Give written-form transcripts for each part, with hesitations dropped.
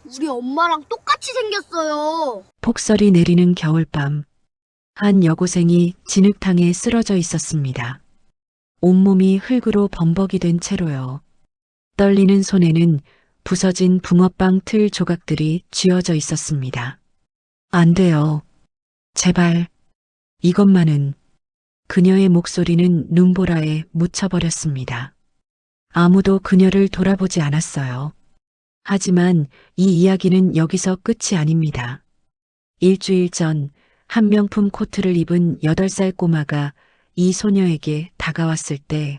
우리 엄마랑 똑같이 생겼어요. 폭설이 내리는 겨울밤, 한 여고생이 진흙탕에 쓰러져 있었습니다. 온몸이 흙으로 범벅이 된 채로요. 떨리는 손에는 부서진 붕어빵 틀 조각들이 쥐어져 있었습니다. 안 돼요. 제발. 이것만은. 그녀의 목소리는 눈보라에 묻혀버렸습니다. 아무도 그녀를 돌아보지 않았어요. 하지만 이 이야기는 여기서 끝이 아닙니다. 일주일 전 한 명품 코트를 입은 8살 꼬마가 이 소녀에게 다가왔을 때,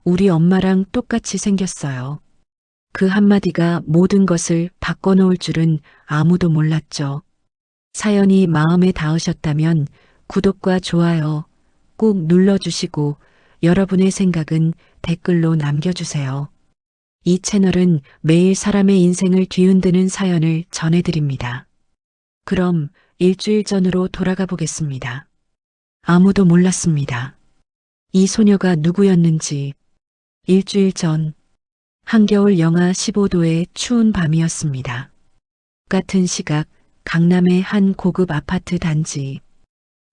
우리 엄마랑 똑같이 생겼어요. 그 한마디가 모든 것을 바꿔놓을 줄은 아무도 몰랐죠. 사연이 마음에 닿으셨다면 구독과 좋아요 꼭 눌러주시고 여러분의 생각은 댓글로 남겨주세요. 이 채널은 매일 사람의 인생을 뒤흔드는 사연을 전해드립니다. 그럼 일주일 전으로 돌아가 보겠습니다. 아무도 몰랐습니다. 이 소녀가 누구였는지. 일주일 전, 한겨울 영하 15도의 추운 밤이었습니다. 같은 시각, 강남의 한 고급 아파트 단지.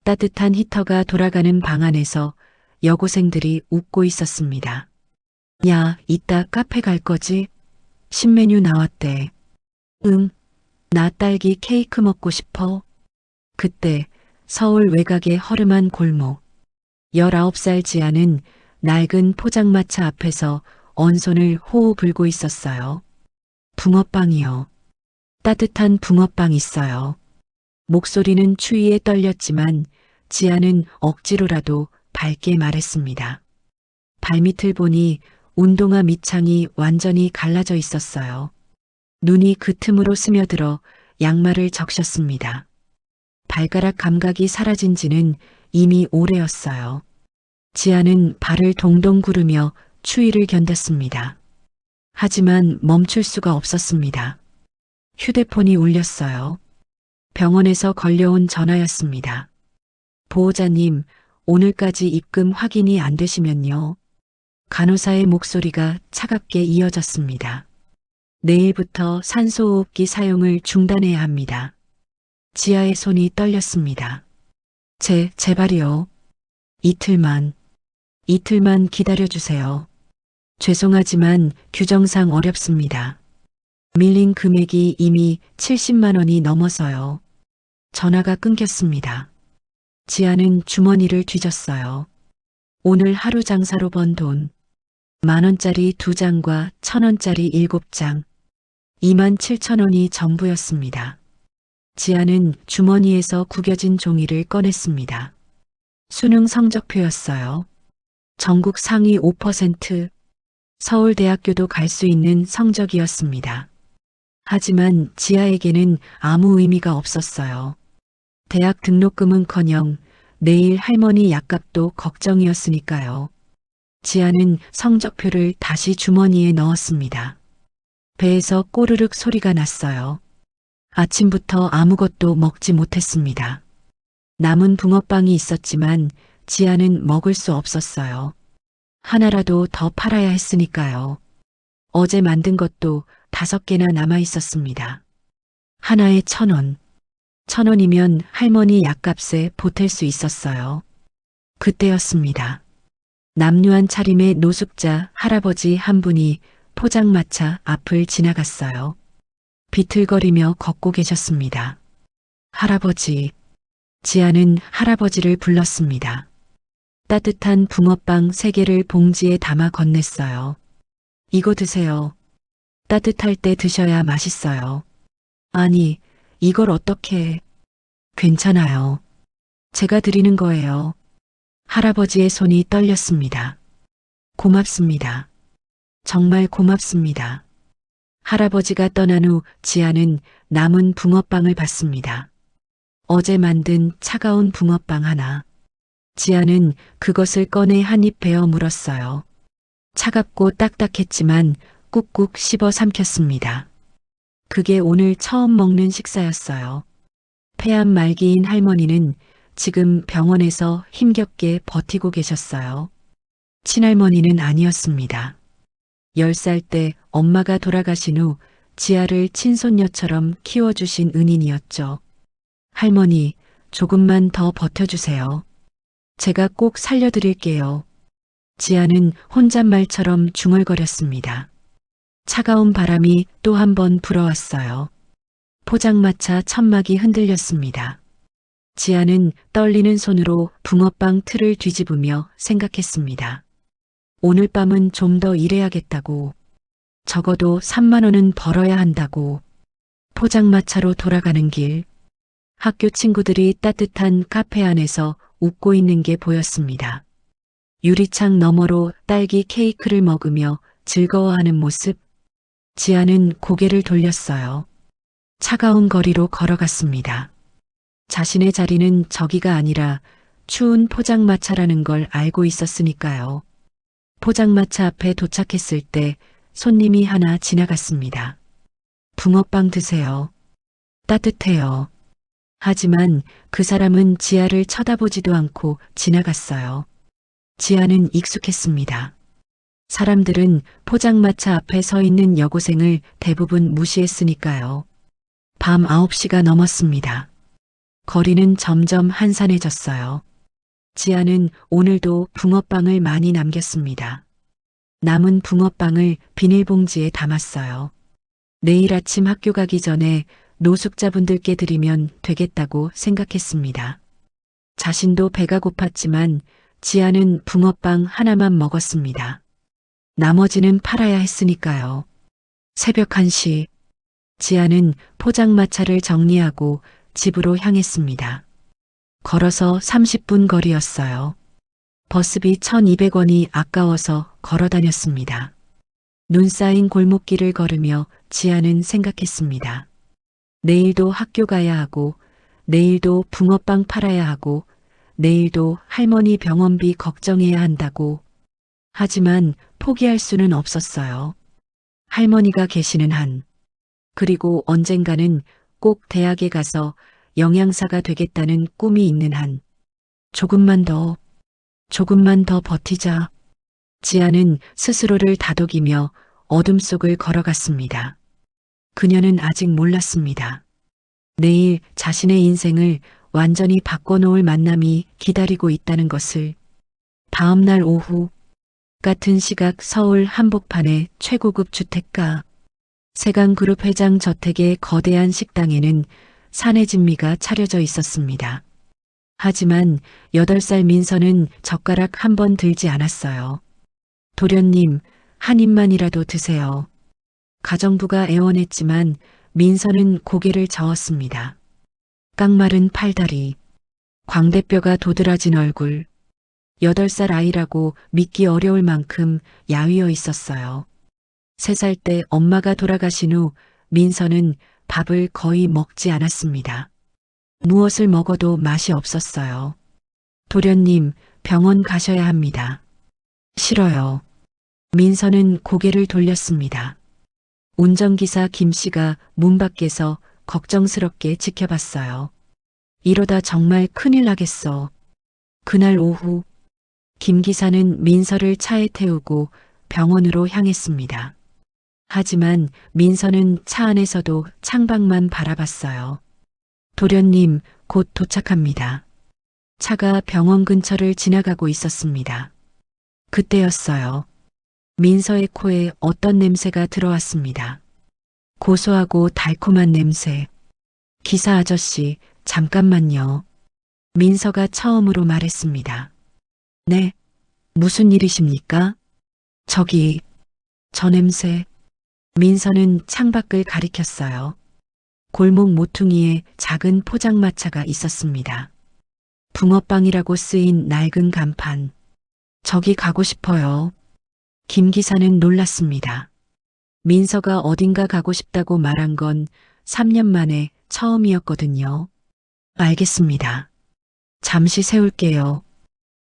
따뜻한 히터가 돌아가는 방 안에서 여고생들이 웃고 있었습니다. 야, 이따 카페 갈 거지? 신메뉴 나왔대. 응, 나 딸기 케이크 먹고 싶어. 그때 서울 외곽의 허름한 골목. 19살 지아는 낡은 포장마차 앞에서 언손을 호호 불고 있었어요. 붕어빵이요. 따뜻한 붕어빵 있어요. 목소리는 추위에 떨렸지만 지아는 억지로라도 밝게 말했습니다. 발밑을 보니 운동화 밑창이 완전히 갈라져 있었어요. 눈이 그 틈으로 스며들어 양말을 적셨습니다. 발가락 감각이 사라진 지는 이미 오래였어요. 지아는 발을 동동 구르며 추위를 견뎠습니다. 하지만 멈출 수가 없었습니다. 휴대폰이 울렸어요. 병원에서 걸려온 전화였습니다. 보호자님, 오늘까지 입금 확인이 안 되시면요. 간호사의 목소리가 차갑게 이어졌습니다. 내일부터 산소호흡기 사용을 중단해야 합니다. 지아의 손이 떨렸습니다. 제발이요. 이틀만 기다려주세요. 죄송하지만 규정상 어렵습니다. 밀린 금액이 이미 70만 원이 넘어서요. 전화가 끊겼습니다. 지아는 주머니를 뒤졌어요. 오늘 하루 장사로 번 돈. 10,000원짜리 2장과 1,000원짜리 7장. 27,000원이 전부였습니다. 지아는 주머니에서 구겨진 종이를 꺼냈습니다. 수능 성적표였어요. 전국 상위 5%, 서울대학교도 갈 수 있는 성적이었습니다. 하지만 지아에게는 아무 의미가 없었어요. 대학 등록금은커녕 내일 할머니 약값도 걱정이었으니까요. 지아는 성적표를 다시 주머니에 넣었습니다. 배에서 꼬르륵 소리가 났어요. 아침부터 아무것도 먹지 못했습니다. 남은 붕어빵이 있었지만 지아는 먹을 수 없었어요. 하나라도 더 팔아야 했으니까요. 어제 만든 것도 5개나 남아 있었습니다. 하나에 1,000원. 1,000원이면 할머니 약값에 보탤 수 있었어요. 그때였습니다. 남루한 차림의 노숙자 할아버지 한 분이 포장마차 앞을 지나갔어요. 비틀거리며 걷고 계셨습니다. 할아버지. 지아는 할아버지를 불렀습니다. 따뜻한 붕어빵 3개를 봉지에 담아 건넸어요. 이거 드세요. 따뜻할 때 드셔야 맛있어요. 아니, 이걸 어떻게... 괜찮아요. 제가 드리는 거예요. 할아버지의 손이 떨렸습니다. 고맙습니다. 정말 고맙습니다. 할아버지가 떠난 후 지아는 남은 붕어빵을 받습니다. 어제 만든 차가운 붕어빵 하나. 지아는 그것을 꺼내 한 입 베어 물었어요. 차갑고 딱딱했지만 꾹꾹 씹어 삼켰습니다. 그게 오늘 처음 먹는 식사였어요. 폐암 말기인 할머니는 지금 병원에서 힘겹게 버티고 계셨어요. 친할머니는 아니었습니다. 10살 때 엄마가 돌아가신 후 지아를 친손녀처럼 키워주신 은인이었죠. 할머니, 조금만 더 버텨주세요. 제가 꼭 살려드릴게요. 지아는 혼잣말처럼 중얼거렸습니다. 차가운 바람이 또 한 번 불어왔어요. 포장마차 천막이 흔들렸습니다. 지아는 떨리는 손으로 붕어빵 틀을 뒤집으며 생각했습니다. 오늘 밤은 좀 더 일해야겠다고. 적어도 3만 원은 벌어야 한다고. 포장마차로 돌아가는 길. 학교 친구들이 따뜻한 카페 안에서 웃고 있는 게 보였습니다. 유리창 너머로 딸기 케이크를 먹으며 즐거워하는 모습. 지아는 고개를 돌렸어요. 차가운 거리로 걸어갔습니다. 자신의 자리는 저기가 아니라 추운 포장마차라는 걸 알고 있었으니까요. 포장마차 앞에 도착했을 때 손님이 하나 지나갔습니다. 붕어빵 드세요. 따뜻해요. 하지만 그 사람은 지아를 쳐다보지도 않고 지나갔어요. 지아는 익숙했습니다. 사람들은 포장마차 앞에 서 있는 여고생을 대부분 무시했으니까요. 밤 9시가 넘었습니다. 거리는 점점 한산해졌어요. 지아는 오늘도 붕어빵을 많이 남겼습니다. 남은 붕어빵을 비닐봉지에 담았어요. 내일 아침 학교 가기 전에 노숙자분들께 드리면 되겠다고 생각했습니다. 자신도 배가 고팠지만 지아는 붕어빵 하나만 먹었습니다. 나머지는 팔아야 했으니까요. 새벽 1시, 지아는 포장마차를 정리하고 집으로 향했습니다. 걸어서 30분 거리였어요. 버스비 1,200원이 아까워서 걸어 다녔습니다. 눈 쌓인 골목길을 걸으며 지아는 생각했습니다. 내일도 학교 가야 하고, 내일도 붕어빵 팔아야 하고, 내일도 할머니 병원비 걱정해야 한다고. 하지만 포기할 수는 없었어요. 할머니가 계시는 한, 그리고 언젠가는 꼭 대학에 가서 영양사가 되겠다는 꿈이 있는 한, 조금만 더 버티자. 지아는 스스로를 다독이며 어둠 속을 걸어갔습니다. 그녀는 아직 몰랐습니다. 내일 자신의 인생을 완전히 바꿔놓을 만남이 기다리고 있다는 것을. 다음날 오후, 같은 시각 서울 한복판의 최고급 주택가 세강그룹 회장 저택의 거대한 식당에는 사내진미가 차려져 있었습니다. 하지만 8살 민서는 젓가락 한 번 들지 않았어요. 도련님, 한 입만이라도 드세요. 가정부가 애원했지만 민서는 고개를 저었습니다. 깡마른 팔다리, 광대뼈가 도드라진 얼굴, 8살 아이라고 믿기 어려울 만큼 야위어 있었어요. 3살 때 엄마가 돌아가신 후 민서는 밥을 거의 먹지 않았습니다. 무엇을 먹어도 맛이 없었어요. 도련님, 병원 가셔야 합니다. 싫어요. 민서는 고개를 돌렸습니다. 운전기사 김 씨가 문 밖에서 걱정스럽게 지켜봤어요. 이러다 정말 큰일 나겠어. 그날 오후, 김 기사는 민서를 차에 태우고 병원으로 향했습니다. 하지만 민서는 차 안에서도 창밖만 바라봤어요. 도련님, 곧 도착합니다. 차가 병원 근처를 지나가고 있었습니다. 그때였어요. 민서의 코에 어떤 냄새가 들어왔습니다. 고소하고 달콤한 냄새. 기사 아저씨, 잠깐만요. 민서가 처음으로 말했습니다. 네, 무슨 일이십니까? 저기, 저 냄새. 민서는 창밖을 가리켰어요. 골목 모퉁이에 작은 포장마차가 있었습니다. 붕어빵이라고 쓰인 낡은 간판. 저기 가고 싶어요. 김 기사는 놀랐습니다. 민서가 어딘가 가고 싶다고 말한 건 3년 만에 처음이었거든요. 알겠습니다. 잠시 세울게요.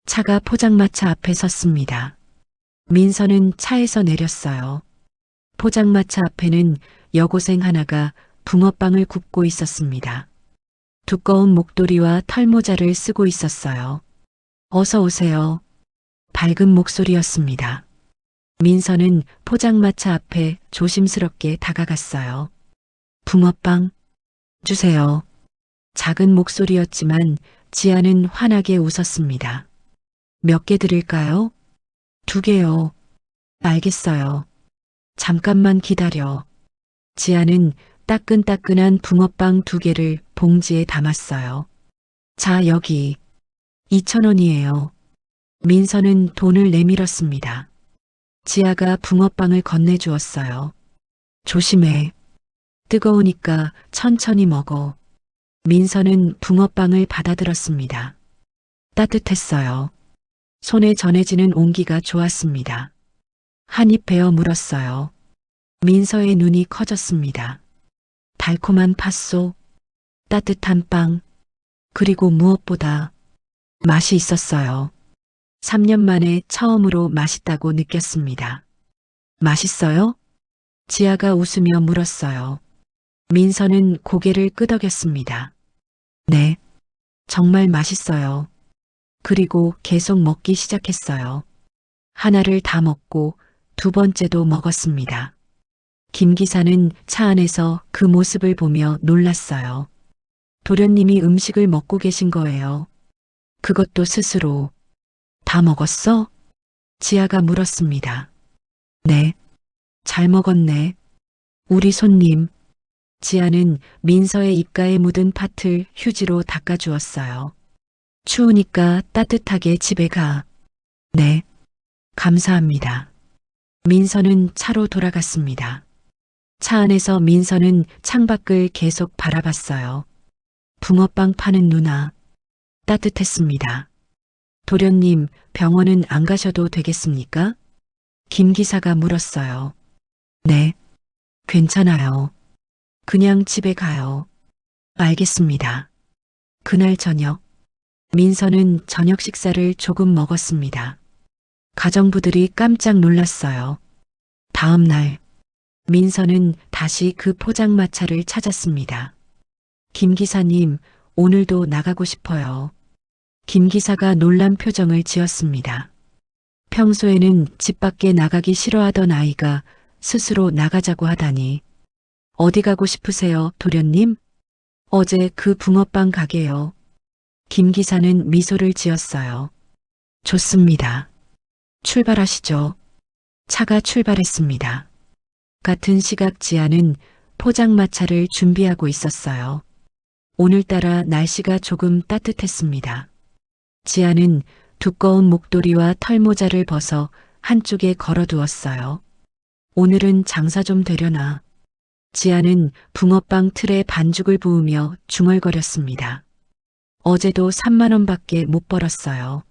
차가 포장마차 앞에 섰습니다. 민서는 차에서 내렸어요. 포장마차 앞에는 여고생 하나가 붕어빵을 굽고 있었습니다. 두꺼운 목도리와 털모자를 쓰고 있었어요. 어서 오세요. 밝은 목소리였습니다. 민서는 포장마차 앞에 조심스럽게 다가갔어요. 붕어빵 주세요. 작은 목소리였지만 지아는 환하게 웃었습니다. 몇 개 드릴까요? 2개요. 알겠어요. 잠깐만 기다려. 지아는 따끈따끈한 붕어빵 2개를 봉지에 담았어요. 자, 여기 2,000원이에요. 민서는 돈을 내밀었습니다. 지아가 붕어빵을 건네주었어요. 조심해. 뜨거우니까 천천히 먹어. 민서는 붕어빵을 받아들었습니다. 따뜻했어요. 손에 전해지는 온기가 좋았습니다. 한 입 베어 물었어요. 민서의 눈이 커졌습니다. 달콤한 팥소, 따뜻한 빵, 그리고 무엇보다 맛이 있었어요. 3년 만에 처음으로 맛있다고 느꼈습니다. 맛있어요? 지아가 웃으며 물었어요. 민서는 고개를 끄덕였습니다. 네, 정말 맛있어요. 그리고 계속 먹기 시작했어요. 하나를 다 먹고 2번째도 먹었습니다. 김 기사는 차 안에서 그 모습을 보며 놀랐어요. 도련님이 음식을 먹고 계신 거예요. 그것도 스스로. 다 먹었어? 지아가 물었습니다. 네, 잘 먹었네. 우리 손님. 지아는 민서의 입가에 묻은 팥을 휴지로 닦아주었어요. 추우니까 따뜻하게 집에 가. 네, 감사합니다. 민서는 차로 돌아갔습니다. 차 안에서 민서는 창밖을 계속 바라봤어요. 붕어빵 파는 누나. 따뜻했습니다. 도련님, 병원은 안 가셔도 되겠습니까? 김 기사가 물었어요. 네, 괜찮아요. 그냥 집에 가요. 알겠습니다. 그날 저녁, 민서는 저녁 식사를 조금 먹었습니다. 가정부들이 깜짝 놀랐어요. 다음 날, 민서는 다시 그 포장마차를 찾았습니다. 김 기사님, 오늘도 나가고 싶어요. 김 기사가 놀란 표정을 지었습니다. 평소에는 집 밖에 나가기 싫어하던 아이가 스스로 나가자고 하다니. 어디 가고 싶으세요, 도련님? 어제 그 붕어빵 가게요. 김 기사는 미소를 지었어요. 좋습니다. 출발하시죠. 차가 출발했습니다. 같은 시각 지아는 포장마차를 준비하고 있었어요. 오늘따라 날씨가 조금 따뜻했습니다. 지아는 두꺼운 목도리와 털모자를 벗어 한쪽에 걸어두었어요. 오늘은 장사 좀 되려나. 지아는 붕어빵 틀에 반죽을 부으며 중얼거렸습니다. 어제도 3만 원밖에 못 벌었어요.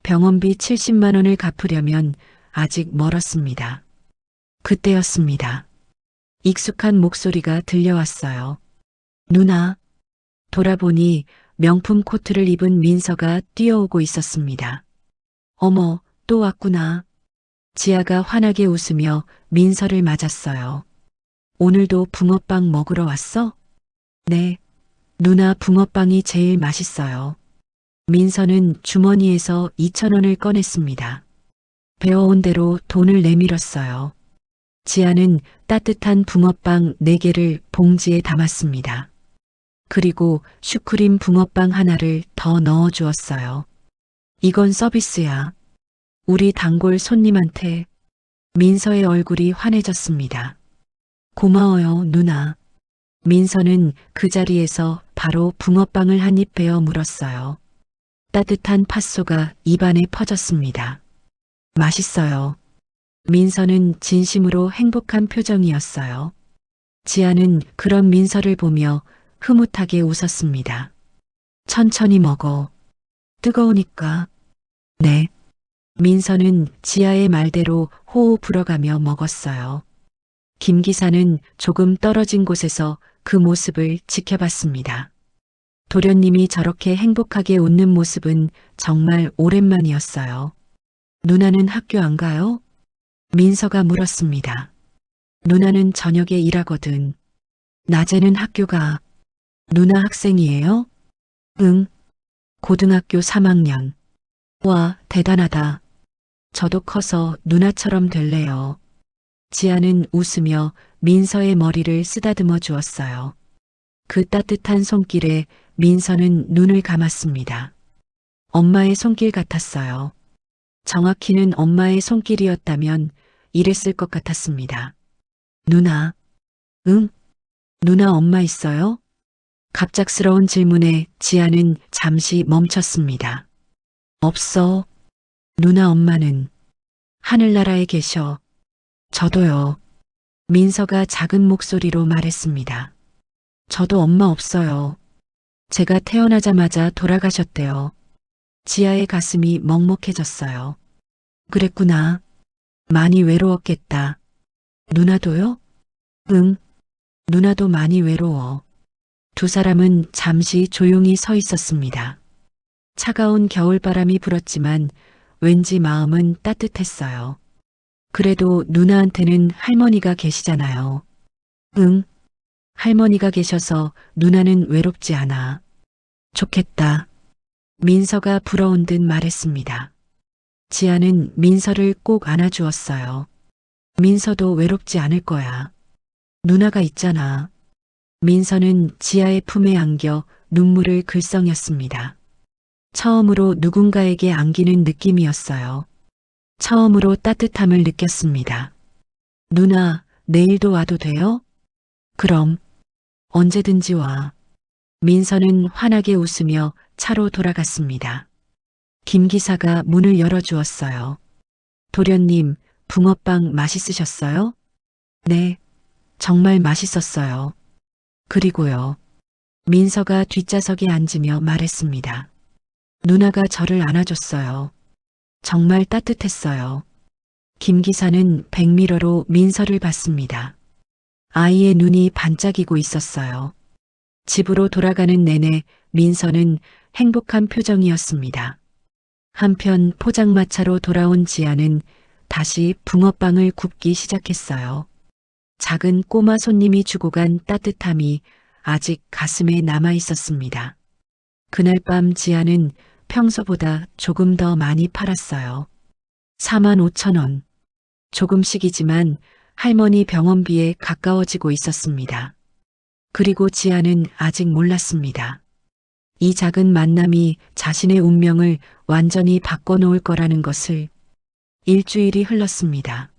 병원비 70만 원을 갚으려면 아직 멀었습니다. 그때였습니다. 익숙한 목소리가 들려왔어요. 누나. 돌아보니 명품 코트를 입은 민서가 뛰어오고 있었습니다. 어머, 또 왔구나. 지아가 환하게 웃으며 민서를 맞았어요. 오늘도 붕어빵 먹으러 왔어? 네. 누나 붕어빵이 제일 맛있어요. 민서는 주머니에서 2,000원을 꺼냈습니다. 배워온 대로 돈을 내밀었어요. 지아는 따뜻한 붕어빵 4개를 봉지에 담았습니다. 그리고 슈크림 붕어빵 하나를 더 넣어주었어요. 이건 서비스야. 우리 단골 손님한테. 민서의 얼굴이 환해졌습니다. 고마워요, 누나. 민서는 그 자리에서 바로 붕어빵을 한 입 베어 물었어요. 따뜻한 팥소가 입안에 퍼졌습니다. 맛있어요. 민서는 진심으로 행복한 표정이었어요. 지아는 그런 민서를 보며 흐뭇하게 웃었습니다. 천천히 먹어. 뜨거우니까. 네. 민서는 지아의 말대로 호호 불어가며 먹었어요. 김 기사는 조금 떨어진 곳에서 그 모습을 지켜봤습니다. 도련님이 저렇게 행복하게 웃는 모습은 정말 오랜만이었어요. 누나는 학교 안 가요? 민서가 물었습니다. 누나는 저녁에 일하거든. 낮에는 학교 가. 누나 학생이에요? 응. 고등학교 3학년. 와, 대단하다. 저도 커서 누나처럼 될래요. 지아는 웃으며 민서의 머리를 쓰다듬어 주었어요. 그 따뜻한 손길에 민서는 눈을 감았습니다. 엄마의 손길 같았어요. 정확히는 엄마의 손길이었다면 이랬을 것 같았습니다. 누나, 응? 누나 엄마 있어요? 갑작스러운 질문에 지아는 잠시 멈췄습니다. 없어. 누나 엄마는 하늘나라에 계셔. 저도요. 민서가 작은 목소리로 말했습니다. 저도 엄마 없어요. 제가 태어나자마자 돌아가셨대요. 지아의 가슴이 먹먹해졌어요. 그랬구나. 많이 외로웠겠다. 누나도요? 응. 누나도 많이 외로워. 두 사람은 잠시 조용히 서 있었습니다. 차가운 겨울바람이 불었지만 왠지 마음은 따뜻했어요. 그래도 누나한테는 할머니가 계시잖아요. 응. 할머니가 계셔서 누나는 외롭지 않아. 좋겠다. 민서가 부러운 듯 말했습니다. 지아는 민서를 꼭 안아주었어요. 민서도 외롭지 않을 거야. 누나가 있잖아. 민서는 지아의 품에 안겨 눈물을 글썽였습니다. 처음으로 누군가에게 안기는 느낌이었어요. 처음으로 따뜻함을 느꼈습니다. 누나, 내일도 와도 돼요? 그럼, 언제든지 와. 민서는 환하게 웃으며 차로 돌아갔습니다. 김 기사가 문을 열어주었어요. 도련님, 붕어빵 맛있으셨어요? 네, 정말 맛있었어요. 그리고요. 민서가 뒷좌석에 앉으며 말했습니다. 누나가 저를 안아줬어요. 정말 따뜻했어요. 김 기사는 백미러로 민서를 봤습니다. 아이의 눈이 반짝이고 있었어요. 집으로 돌아가는 내내 민서는 행복한 표정이었습니다. 한편 포장마차로 돌아온 지아는 다시 붕어빵을 굽기 시작했어요. 작은 꼬마 손님이 주고 간 따뜻함이 아직 가슴에 남아 있었습니다. 그날 밤 지아는 평소보다 조금 더 많이 팔았어요. 45,000원. 조금씩이지만 할머니 병원비에 가까워지고 있었습니다. 그리고 지아는 아직 몰랐습니다. 이 작은 만남이 자신의 운명을 완전히 바꿔놓을 거라는 것을. 일주일이 흘렀습니다.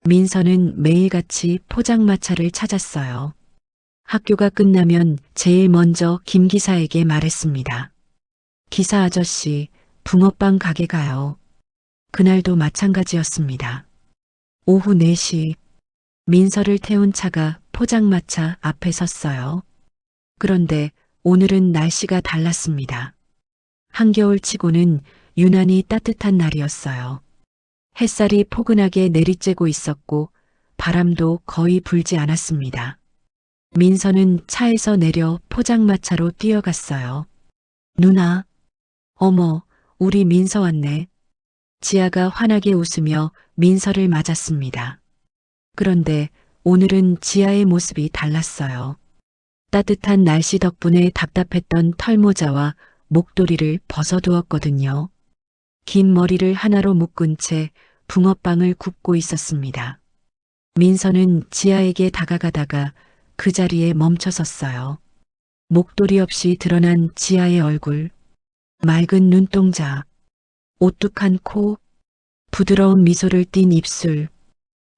민서는 매일같이 포장마차를 찾았어요. 학교가 끝나면 제일 먼저 김 기사에게 말했습니다. 기사 아저씨, 붕어빵 가게 가요. 그날도 마찬가지였습니다. 오후 4시, 민서를 태운 차가 포장마차 앞에 섰어요. 그런데 오늘은 날씨가 달랐습니다. 한겨울치고는 유난히 따뜻한 날이었어요. 햇살이 포근하게 내리쬐고 있었고 바람도 거의 불지 않았습니다. 민서는 차에서 내려 포장마차로 뛰어갔어요. 누나, 어머, 우리 민서 왔네. 지아가 환하게 웃으며 민서를 맞았습니다. 그런데 오늘은 지아의 모습이 달랐어요. 따뜻한 날씨 덕분에 답답했던 털모자와 목도리를 벗어두었거든요. 긴 머리를 하나로 묶은 채 붕어빵을 굽고 있었습니다. 민서는 지아에게 다가가다가 그 자리에 멈춰섰어요. 목도리 없이 드러난 지아의 얼굴, 맑은 눈동자, 오뚝한 코, 부드러운 미소를 띤 입술.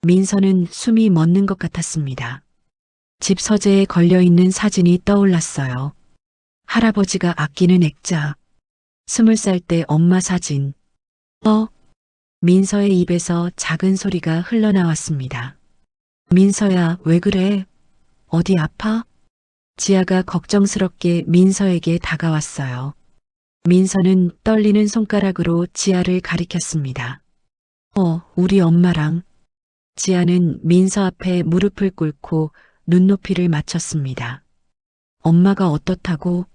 민서는 숨이 멎는 것 같았습니다. 집 서재에 걸려있는 사진이 떠올랐어요. 할아버지가 아끼는 액자, 20살 때 엄마 사진. 민서의 입에서 작은 소리가 흘러나왔습니다. 민서야, 왜 그래? 어디 아파? 지아가 걱정스럽게 민서에게 다가왔어요. 민서는 떨리는 손가락으로 지아를 가리켰습니다. 우리 엄마랑. 지아는 민서 앞에 무릎을 꿇고 눈높이를 맞췄습니다. 엄마가 어떻다고?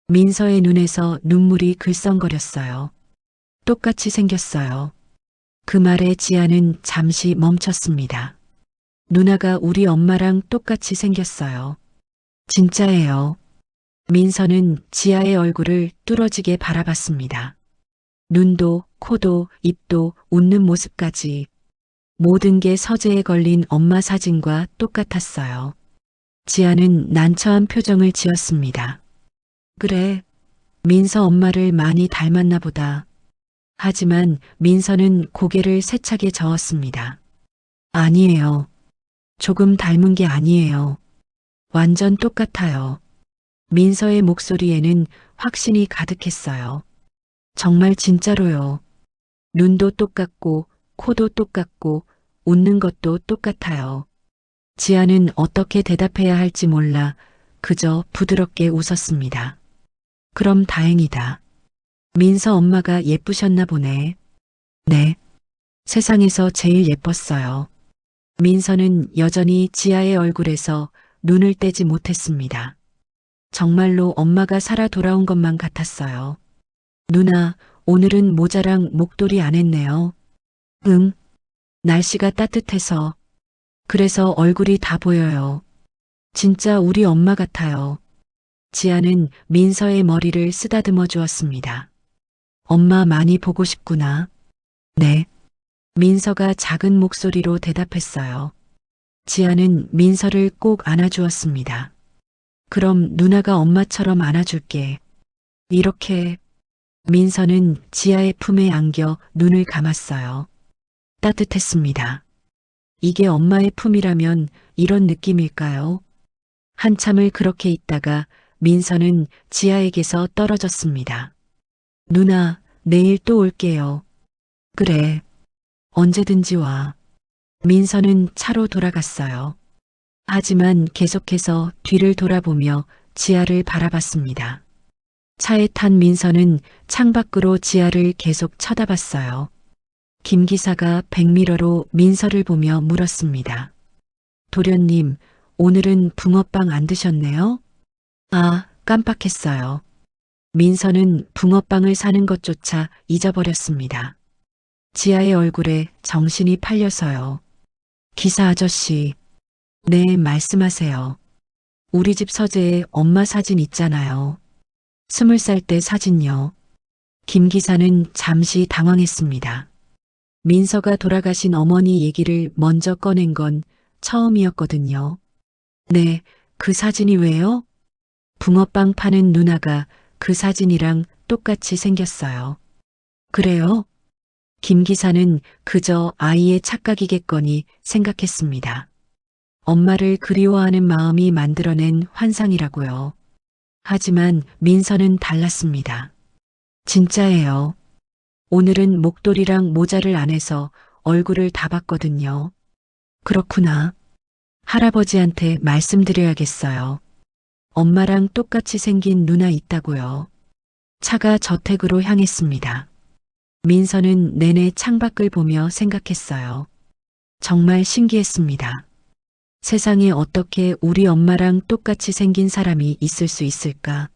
민서의 눈에서 눈물이 글썽거렸어요. 똑같이 생겼어요. 그 말에 지아는 잠시 멈췄습니다. 누나가 우리 엄마랑 똑같이 생겼어요. 진짜예요. 민서는 지아의 얼굴을 뚫어지게 바라봤습니다. 눈도, 코도, 입도, 웃는 모습까지 모든 게 서재에 걸린 엄마 사진과 똑같았어요. 지아는 난처한 표정을 지었습니다. 그래, 민서 엄마를 많이 닮았나 보다. 하지만 민서는 고개를 세차게 저었습니다. 아니에요. 조금 닮은 게 아니에요. 완전 똑같아요. 민서의 목소리에는 확신이 가득했어요. 정말 진짜로요. 눈도 똑같고, 코도 똑같고, 웃는 것도 똑같아요. 지아는 어떻게 대답해야 할지 몰라 그저 부드럽게 웃었습니다. 그럼 다행이다. 민서 엄마가 예쁘셨나 보네. 네. 세상에서 제일 예뻤어요. 민서는 여전히 지아의 얼굴에서 눈을 떼지 못했습니다. 정말로 엄마가 살아 돌아온 것만 같았어요. 누나, 오늘은 모자랑 목도리 안 했네요. 응. 날씨가 따뜻해서. 그래서 얼굴이 다 보여요. 진짜 우리 엄마 같아요. 지아는 민서의 머리를 쓰다듬어 주었습니다. 엄마 많이 보고 싶구나. 네. 민서가 작은 목소리로 대답했어요. 지아는 민서를 꼭 안아주었습니다. 그럼 누나가 엄마처럼 안아줄게. 이렇게 민서는 지아의 품에 안겨 눈을 감았어요. 따뜻했습니다. 이게 엄마의 품이라면 이런 느낌일까요? 한참을 그렇게 있다가 민서는 지아에게서 떨어졌습니다. 누나, 내일 또 올게요. 그래. 언제든지 와. 민서는 차로 돌아갔어요. 하지만 계속해서 뒤를 돌아보며 지아를 바라봤습니다. 차에 탄 민서는 창밖으로 지아를 계속 쳐다봤어요. 김 기사가 백미러로 민서를 보며 물었습니다. 도련님, 오늘은 붕어빵 안 드셨네요? 아, 깜빡했어요. 민서는 붕어빵을 사는 것조차 잊어버렸습니다. 지아의 얼굴에 정신이 팔려서요. 기사 아저씨. 네, 말씀하세요. 우리 집 서재에 엄마 사진 있잖아요. 20살 때 사진요. 김 기사는 잠시 당황했습니다. 민서가 돌아가신 어머니 얘기를 먼저 꺼낸 건 처음이었거든요. 네, 그 사진이 왜요? 붕어빵 파는 누나가 그 사진이랑 똑같이 생겼어요. 그래요? 김 기사는 그저 아이의 착각이겠거니 생각했습니다. 엄마를 그리워하는 마음이 만들어낸 환상이라고요. 하지만 민서는 달랐습니다. 진짜예요. 오늘은 목도리랑 모자를 안 해서 얼굴을 다 봤거든요. 그렇구나. 할아버지한테 말씀드려야겠어요. 엄마랑 똑같이 생긴 누나 있다고요. 차가 저택으로 향했습니다. 민서는 내내 창밖을 보며 생각했어요. 정말 신기했습니다. 세상에 어떻게 우리 엄마랑 똑같이 생긴 사람이 있을 수 있을까?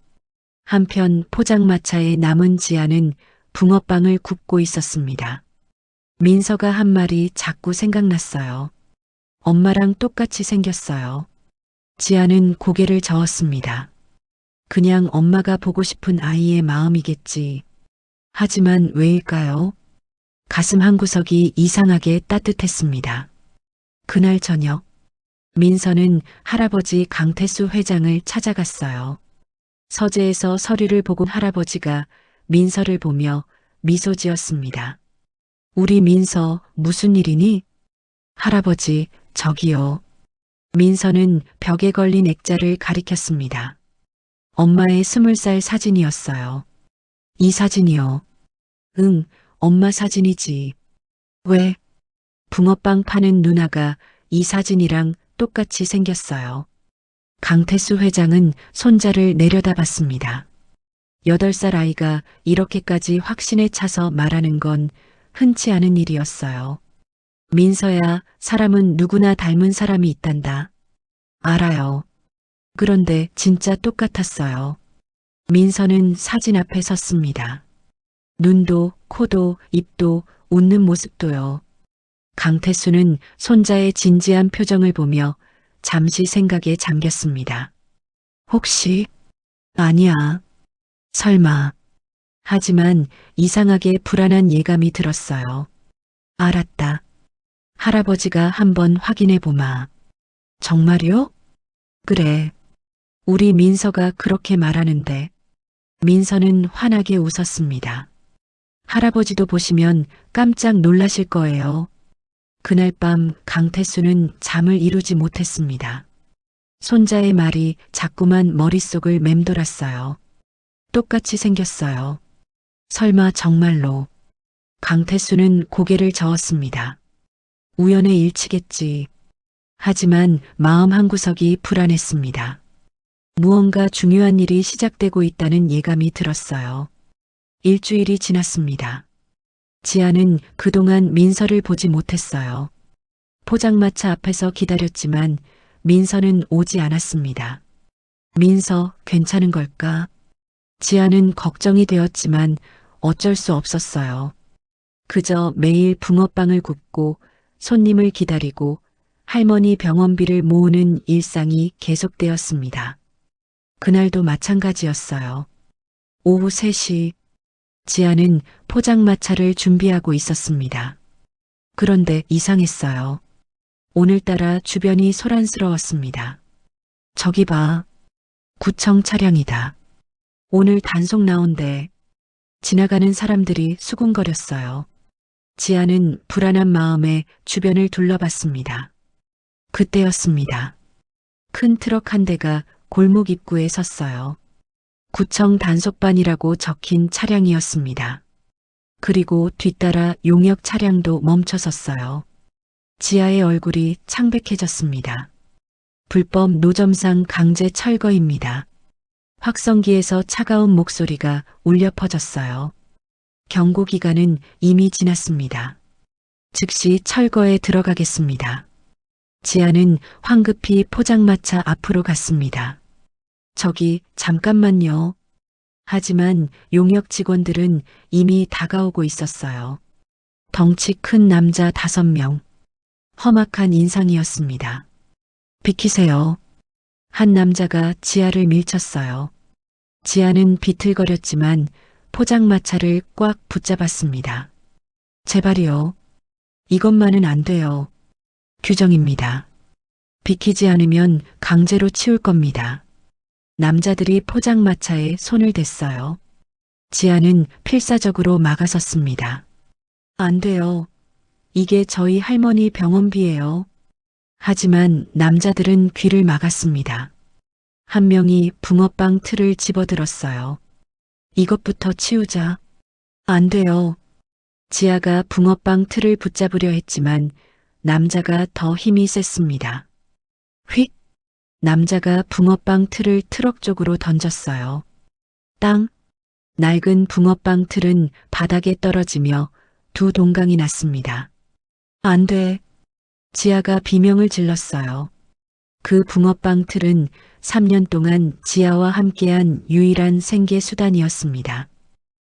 한편 포장마차에 남은 지아는 붕어빵을 굽고 있었습니다. 민서가 한 말이 자꾸 생각났어요. 엄마랑 똑같이 생겼어요. 지아는 고개를 저었습니다. 그냥 엄마가 보고 싶은 아이의 마음이겠지. 하지만 왜일까요? 가슴 한구석이 이상하게 따뜻했습니다. 그날 저녁, 민서는 할아버지 강태수 회장을 찾아갔어요. 서재에서 서류를 보고 할아버지가 민서를 보며 미소 지었습니다. 우리 민서 무슨 일이니? 할아버지, 저기요. 민서는 벽에 걸린 액자를 가리켰습니다. 엄마의 20살 사진이었어요. 이 사진이요. 응, 엄마 사진이지. 왜? 붕어빵 파는 누나가 이 사진이랑 똑같이 생겼어요. 강태수 회장은 손자를 내려다봤습니다. 8살 아이가 이렇게까지 확신에 차서 말하는 건 흔치 않은 일이었어요. 민서야, 사람은 누구나 닮은 사람이 있단다. 알아요. 그런데 진짜 똑같았어요. 민서는 사진 앞에 섰습니다. 눈도, 코도, 입도, 웃는 모습도요. 강태수는 손자의 진지한 표정을 보며 잠시 생각에 잠겼습니다. 혹시? 아니야. 설마. 하지만 이상하게 불안한 예감이 들었어요. 알았다. 할아버지가 한번 확인해 보마. 정말요? 그래. 우리 민서가 그렇게 말하는데. 민서는 환하게 웃었습니다. 할아버지도 보시면 깜짝 놀라실 거예요. 그날 밤 강태수는 잠을 이루지 못했습니다. 손자의 말이 자꾸만 머릿속을 맴돌았어요. 똑같이 생겼어요. 설마 정말로. 강태수는 고개를 저었습니다. 우연의 일치겠지. 하지만 마음 한구석이 불안했습니다. 무언가 중요한 일이 시작되고 있다는 예감이 들었어요. 일주일이 지났습니다. 지아는 그동안 민서를 보지 못했어요. 포장마차 앞에서 기다렸지만 민서는 오지 않았습니다. 민서, 괜찮은 걸까? 지아는 걱정이 되었지만 어쩔 수 없었어요. 그저 매일 붕어빵을 굽고 손님을 기다리고 할머니 병원비를 모으는 일상이 계속되었습니다. 그날도 마찬가지였어요. 오후 3시, 지아는 포장마차를 준비하고 있었습니다. 그런데 이상했어요. 오늘따라 주변이 소란스러웠습니다. 저기 봐. 구청 차량이다. 오늘 단속 나온대. 지나가는 사람들이 수군거렸어요. 지아는 불안한 마음에 주변을 둘러봤습니다. 그때였습니다. 큰 트럭 한 대가 골목 입구에 섰어요. 구청 단속반이라고 적힌 차량이었습니다. 그리고 뒤따라 용역 차량도 멈춰섰어요. 지아의 얼굴이 창백해졌습니다. 불법 노점상 강제 철거입니다. 확성기에서 차가운 목소리가 울려 퍼졌어요. 경고 기간은 이미 지났습니다. 즉시 철거에 들어가겠습니다. 지아는 황급히 포장마차 앞으로 갔습니다. 저기 잠깐만요. 하지만 용역 직원들은 이미 다가오고 있었어요. 덩치 큰 남자 5명. 험악한 인상이었습니다. 비키세요. 한 남자가 지아를 밀쳤어요. 지아는 비틀거렸지만 포장마차를 꽉 붙잡았습니다. 제발이요. 이것만은 안 돼요. 규정입니다. 비키지 않으면 강제로 치울 겁니다. 남자들이 포장마차에 손을 댔어요. 지아는 필사적으로 막아섰습니다. 안 돼요. 이게 저희 할머니 병원비예요. 하지만 남자들은 귀를 막았습니다. 한 명이 붕어빵 틀을 집어들었어요. 이것부터 치우자. 안 돼요. 지아가 붕어빵 틀을 붙잡으려 했지만 남자가 더 힘이 셌습니다. 휙! 남자가 붕어빵 틀을 트럭 쪽으로 던졌어요. 땅! 낡은 붕어빵 틀은 바닥에 떨어지며 2 동강이 났습니다. 안 돼. 지아가 비명을 질렀어요. 그 붕어빵 틀은 3년 동안 지아와 함께한 유일한 생계 수단이었습니다.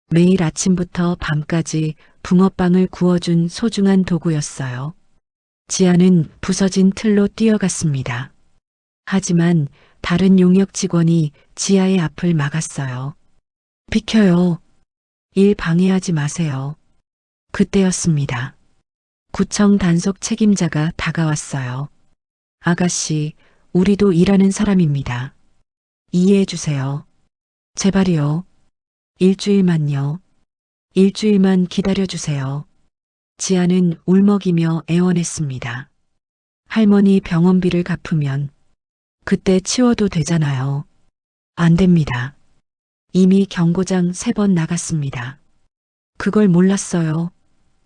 매일 아침부터 밤까지 붕어빵을 구워준 소중한 도구였어요. 지아는 부서진 틀로 뛰어갔습니다. 하지만 다른 용역 직원이 지아의 앞을 막았어요. 비켜요. 일 방해하지 마세요. 그때였습니다. 구청 단속 책임자가 다가왔어요. 아가씨, 우리도 일하는 사람입니다. 이해해 주세요. 제발이요. 일주일만요. 일주일만 기다려 주세요. 지아는 울먹이며 애원했습니다. 할머니 병원비를 갚으면 그때 치워도 되잖아요. 안 됩니다. 이미 경고장 3번 나갔습니다. 그걸 몰랐어요.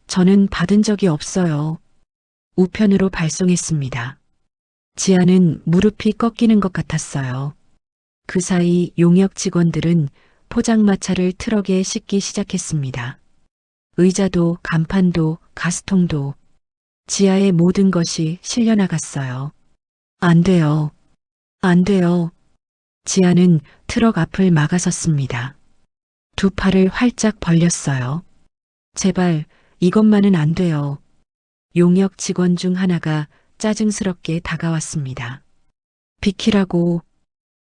저는 받은 적이 없어요. 우편으로 발송했습니다. 지아는 무릎이 꺾이는 것 같았어요. 그 사이 용역 직원들은 포장마차를 트럭에 싣기 시작했습니다. 의자도 간판도 가스통도 지하의 모든 것이 실려나갔어요. 안 돼요. 안 돼요. 지하는 트럭 앞을 막아섰습니다. 2 팔을 활짝 벌렸어요. 제발 이것만은 안 돼요. 용역 직원 중 하나가 짜증스럽게 다가왔습니다. 비키라고.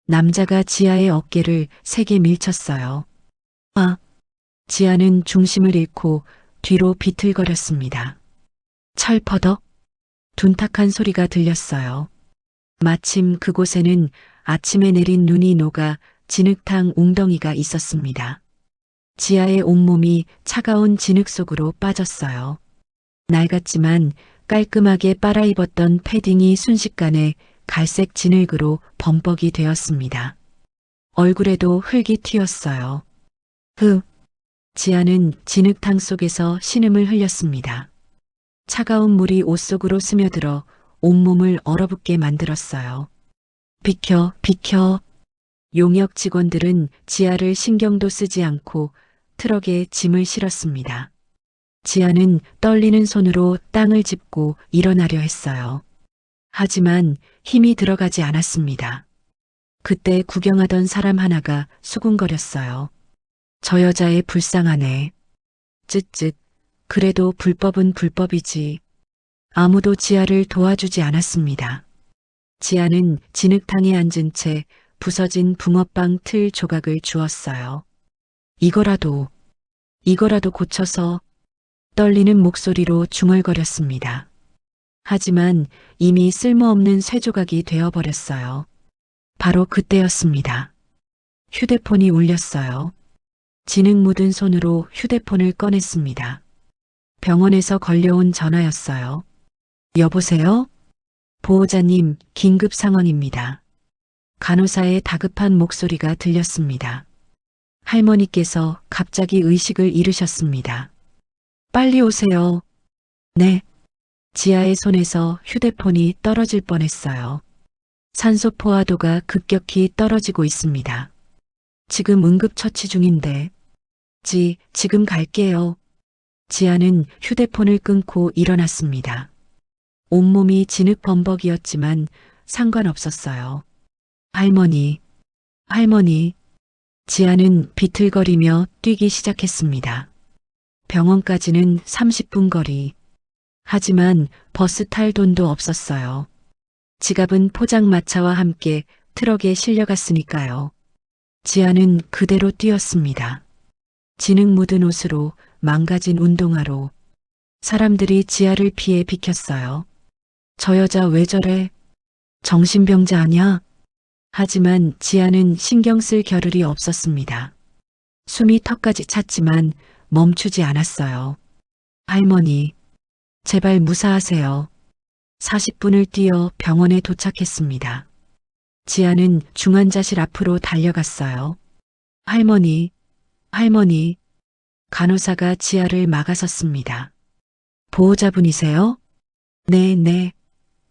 남자가 지하의 어깨를 세게 밀쳤어요. 아, 지아는 중심을 잃고 뒤로 비틀거렸습니다. 철퍼덕 둔탁한 소리가 들렸어요. 마침 그곳에는 아침에 내린 눈이 녹아 진흙탕 웅덩이가 있었습니다. 지아의 온몸이 차가운 진흙 속으로 빠졌어요. 낡았지만 깔끔하게 빨아입었던 패딩이 순식간에 갈색 진흙으로 범벅이 되었습니다. 얼굴에도 흙이 튀었어요. 지아는 진흙탕 속에서 신음을 흘렸습니다. 차가운 물이 옷 속으로 스며들어 온몸을 얼어붙게 만들었어요. 비켜, 비켜. 용역 직원들은 지아를 신경도 쓰지 않고 트럭에 짐을 실었습니다. 지아는 떨리는 손으로 땅을 짚고 일어나려 했어요. 하지만 힘이 들어가지 않았습니다. 그때 구경하던 사람 하나가 수군거렸어요. 저 여자애 불쌍하네. 쯧쯧. 그래도 불법은 불법이지. 아무도 지아를 도와주지 않았습니다. 지아는 진흙탕에 앉은 채 부서진 붕어빵 틀 조각을 주었어요. 이거라도 고쳐서. 떨리는 목소리로 중얼거렸습니다. 하지만 이미 쓸모없는 쇠조각이 되어버렸어요. 바로 그때였습니다. 휴대폰이 울렸어요. 진흙 묻은 손으로 휴대폰을 꺼냈습니다. 병원에서 걸려온 전화였어요. 여보세요? 보호자님, 긴급 상황입니다. 간호사의 다급한 목소리가 들렸습니다. 할머니께서 갑자기 의식을 잃으셨습니다. 빨리 오세요. 네. 지아의 손에서 휴대폰이 떨어질 뻔했어요. 산소 포화도가 급격히 떨어지고 있습니다. 지금 응급처치 중인데. 지금 갈게요. 지아는 휴대폰을 끊고 일어났습니다. 온몸이 진흙 범벅이었지만 상관없었어요. 할머니. 지아는 비틀거리며 뛰기 시작했습니다. 병원까지는 30분 거리. 하지만 버스 탈 돈도 없었어요. 지갑은 포장마차와 함께 트럭에 실려갔으니까요. 지아는 그대로 뛰었습니다. 진흙 묻은 옷으로 망가진 운동화로. 사람들이 지아를 피해 비켰어요. 저 여자 왜 저래? 정신병자 아냐? 하지만 지아는 신경 쓸 겨를이 없었습니다. 숨이 턱까지 찼지만 멈추지 않았어요. 할머니, 제발 무사하세요. 40분을 뛰어 병원에 도착했습니다. 지아는 중환자실 앞으로 달려갔어요. 할머니. 간호사가 지아를 막아섰습니다. 보호자분이세요? 네.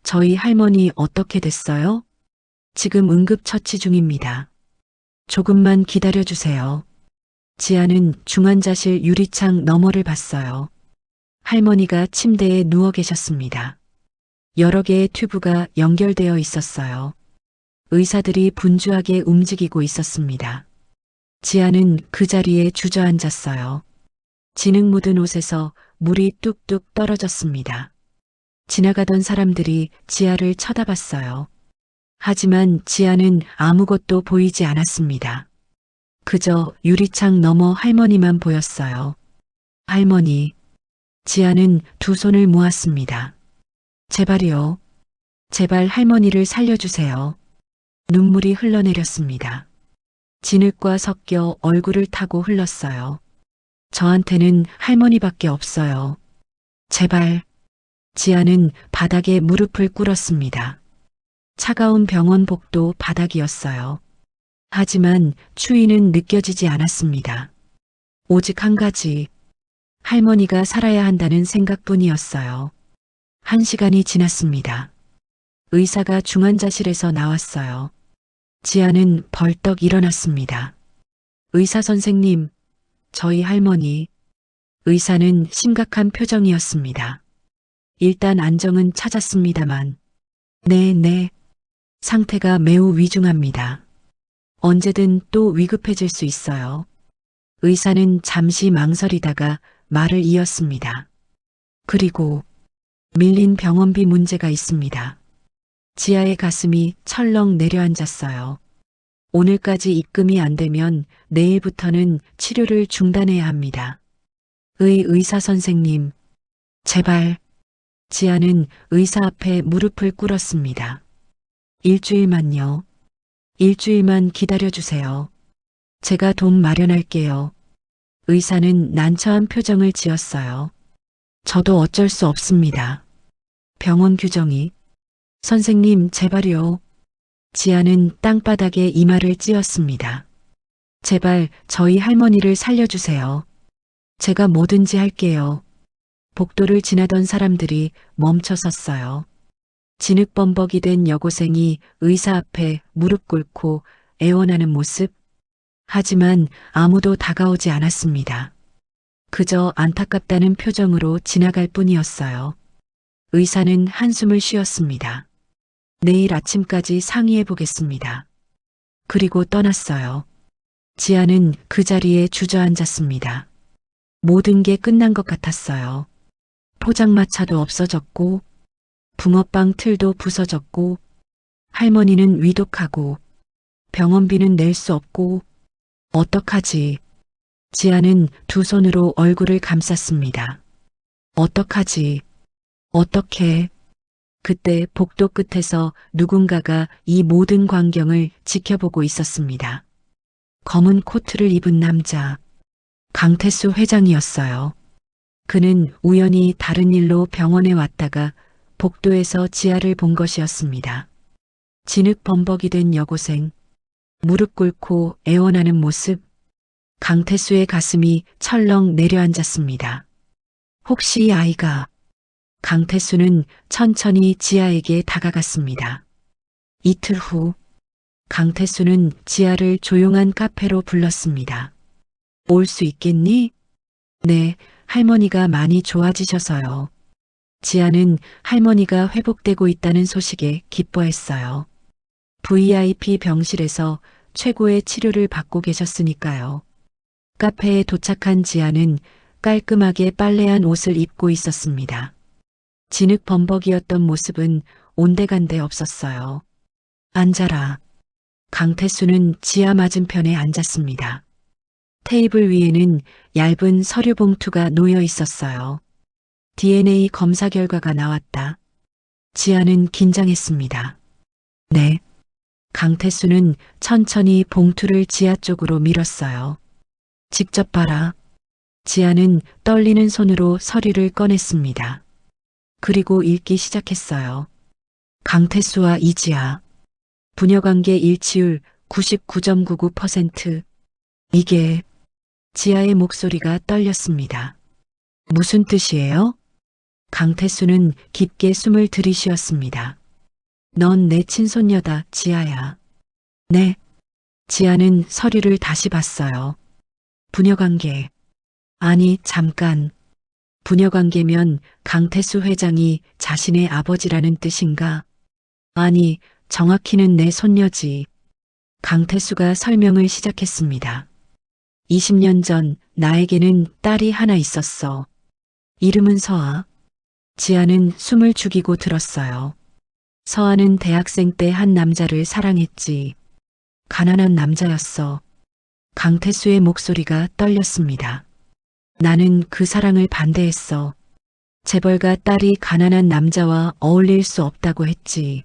저희 할머니 어떻게 됐어요? 지금 응급처치 중입니다. 조금만 기다려주세요. 지아는 중환자실 유리창 너머를 봤어요. 할머니가 침대에 누워 계셨습니다. 여러 개의 튜브가 연결되어 있었어요. 의사들이 분주하게 움직이고 있었습니다. 지아는 그 자리에 주저앉았어요. 진흙 묻은 옷에서 물이 뚝뚝 떨어졌습니다. 지나가던 사람들이 지아를 쳐다봤어요. 하지만 지아는 아무것도 보이지 않았습니다. 그저 유리창 너머 할머니만 보였어요. 할머니. 지아는 두 손을 모았습니다. 제발이요. 제발 할머니를 살려주세요. 눈물이 흘러내렸습니다. 진흙과 섞여 얼굴을 타고 흘렀어요. 저한테는 할머니밖에 없어요. 제발. 지아는 바닥에 무릎을 꿇었습니다. 차가운 병원복도 바닥이었어요. 하지만 추위는 느껴지지 않았습니다. 오직 한 가지. 할머니가 살아야 한다는 생각뿐이었어요. 1시간이 지났습니다. 의사가 중환자실에서 나왔어요. 지아는 벌떡 일어났습니다. 의사 선생님, 저희 할머니. 의사는 심각한 표정이었습니다. 일단 안정은 찾았습니다만. 네. 상태가 매우 위중합니다. 언제든 또 위급해질 수 있어요. 의사는 잠시 망설이다가 말을 이었습니다. 그리고 밀린 병원비 문제가 있습니다. 지아의 가슴이 철렁 내려앉았어요. 오늘까지 입금이 안 되면 내일부터는 치료를 중단해야 합니다. 의사 선생님, 제발. 지아는 의사 앞에 무릎을 꿇었습니다. 일주일만요. 일주일만 기다려주세요. 제가 돈 마련할게요. 의사는 난처한 표정을 지었어요. 저도 어쩔 수 없습니다. 병원 규정이. 선생님, 제발요. 지아는 땅바닥에 이마를 찧었습니다. 제발 저희 할머니를 살려주세요. 제가 뭐든지 할게요. 복도를 지나던 사람들이 멈춰 섰어요. 진흙범벅이 된 여고생이 의사 앞에 무릎 꿇고 애원하는 모습. 하지만 아무도 다가오지 않았습니다. 그저 안타깝다는 표정으로 지나갈 뿐이었어요. 의사는 한숨을 쉬었습니다. 내일 아침까지 상의해 보겠습니다. 그리고 떠났어요. 지아는 그 자리에 주저앉았습니다. 모든 게 끝난 것 같았어요. 포장마차도 없어졌고, 붕어빵 틀도 부서졌고, 할머니는 위독하고, 병원비는 낼 수 없고, 어떡하지? 지아는 두 손으로 얼굴을 감쌌습니다. 어떡하지? 어떡해? 그때 복도 끝에서 누군가가 이 모든 광경을 지켜보고 있었습니다. 검은 코트를 입은 남자, 강태수 회장이었어요. 그는 우연히 다른 일로 병원에 왔다가 복도에서 지아를 본 것이었습니다. 진흙범벅이 된 여고생, 무릎 꿇고 애원하는 모습, 강태수의 가슴이 철렁 내려앉았습니다. 혹시 이 아이가... 강태수는 천천히 지아에게 다가갔습니다. 이틀 후, 강태수는 지아를 조용한 카페로 불렀습니다. 올 수 있겠니? 네, 할머니가 많이 좋아지셔서요. 지아는 할머니가 회복되고 있다는 소식에 기뻐했어요. VIP 병실에서 최고의 치료를 받고 계셨으니까요. 카페에 도착한 지아는 깔끔하게 빨래한 옷을 입고 있었습니다. 진흙범벅이었던 모습은 온데간데 없었어요. 앉아라. 강태수는 지아 맞은편에 앉았습니다. 테이블 위에는 얇은 서류 봉투가 놓여 있었어요. DNA 검사 결과가 나왔다. 지아는 긴장했습니다. 네. 강태수는 천천히 봉투를 지아 쪽으로 밀었어요. 직접 봐라. 지아는 떨리는 손으로 서류를 꺼냈습니다. 그리고 읽기 시작했어요. 강태수와 이지아. 부녀관계 일치율 99.99%. 이게... 지아의 목소리가 떨렸습니다. 무슨 뜻이에요? 강태수는 깊게 숨을 들이쉬었습니다. 넌 내 친손녀다, 지아야. 네. 지아는 서류를 다시 봤어요. 부녀관계. 아니, 잠깐. 부녀관계면 강태수 회장이 자신의 아버지라는 뜻인가? 아니, 정확히는 내 손녀지. 강태수가 설명을 시작했습니다. 20년 전 나에게는 딸이 하나 있었어. 이름은 서아. 지아는 숨을 죽이고 들었어요. 서아는 대학생 때 한 남자를 사랑했지. 가난한 남자였어. 강태수의 목소리가 떨렸습니다. 나는 그 사랑을 반대했어. 재벌가 딸이 가난한 남자와 어울릴 수 없다고 했지.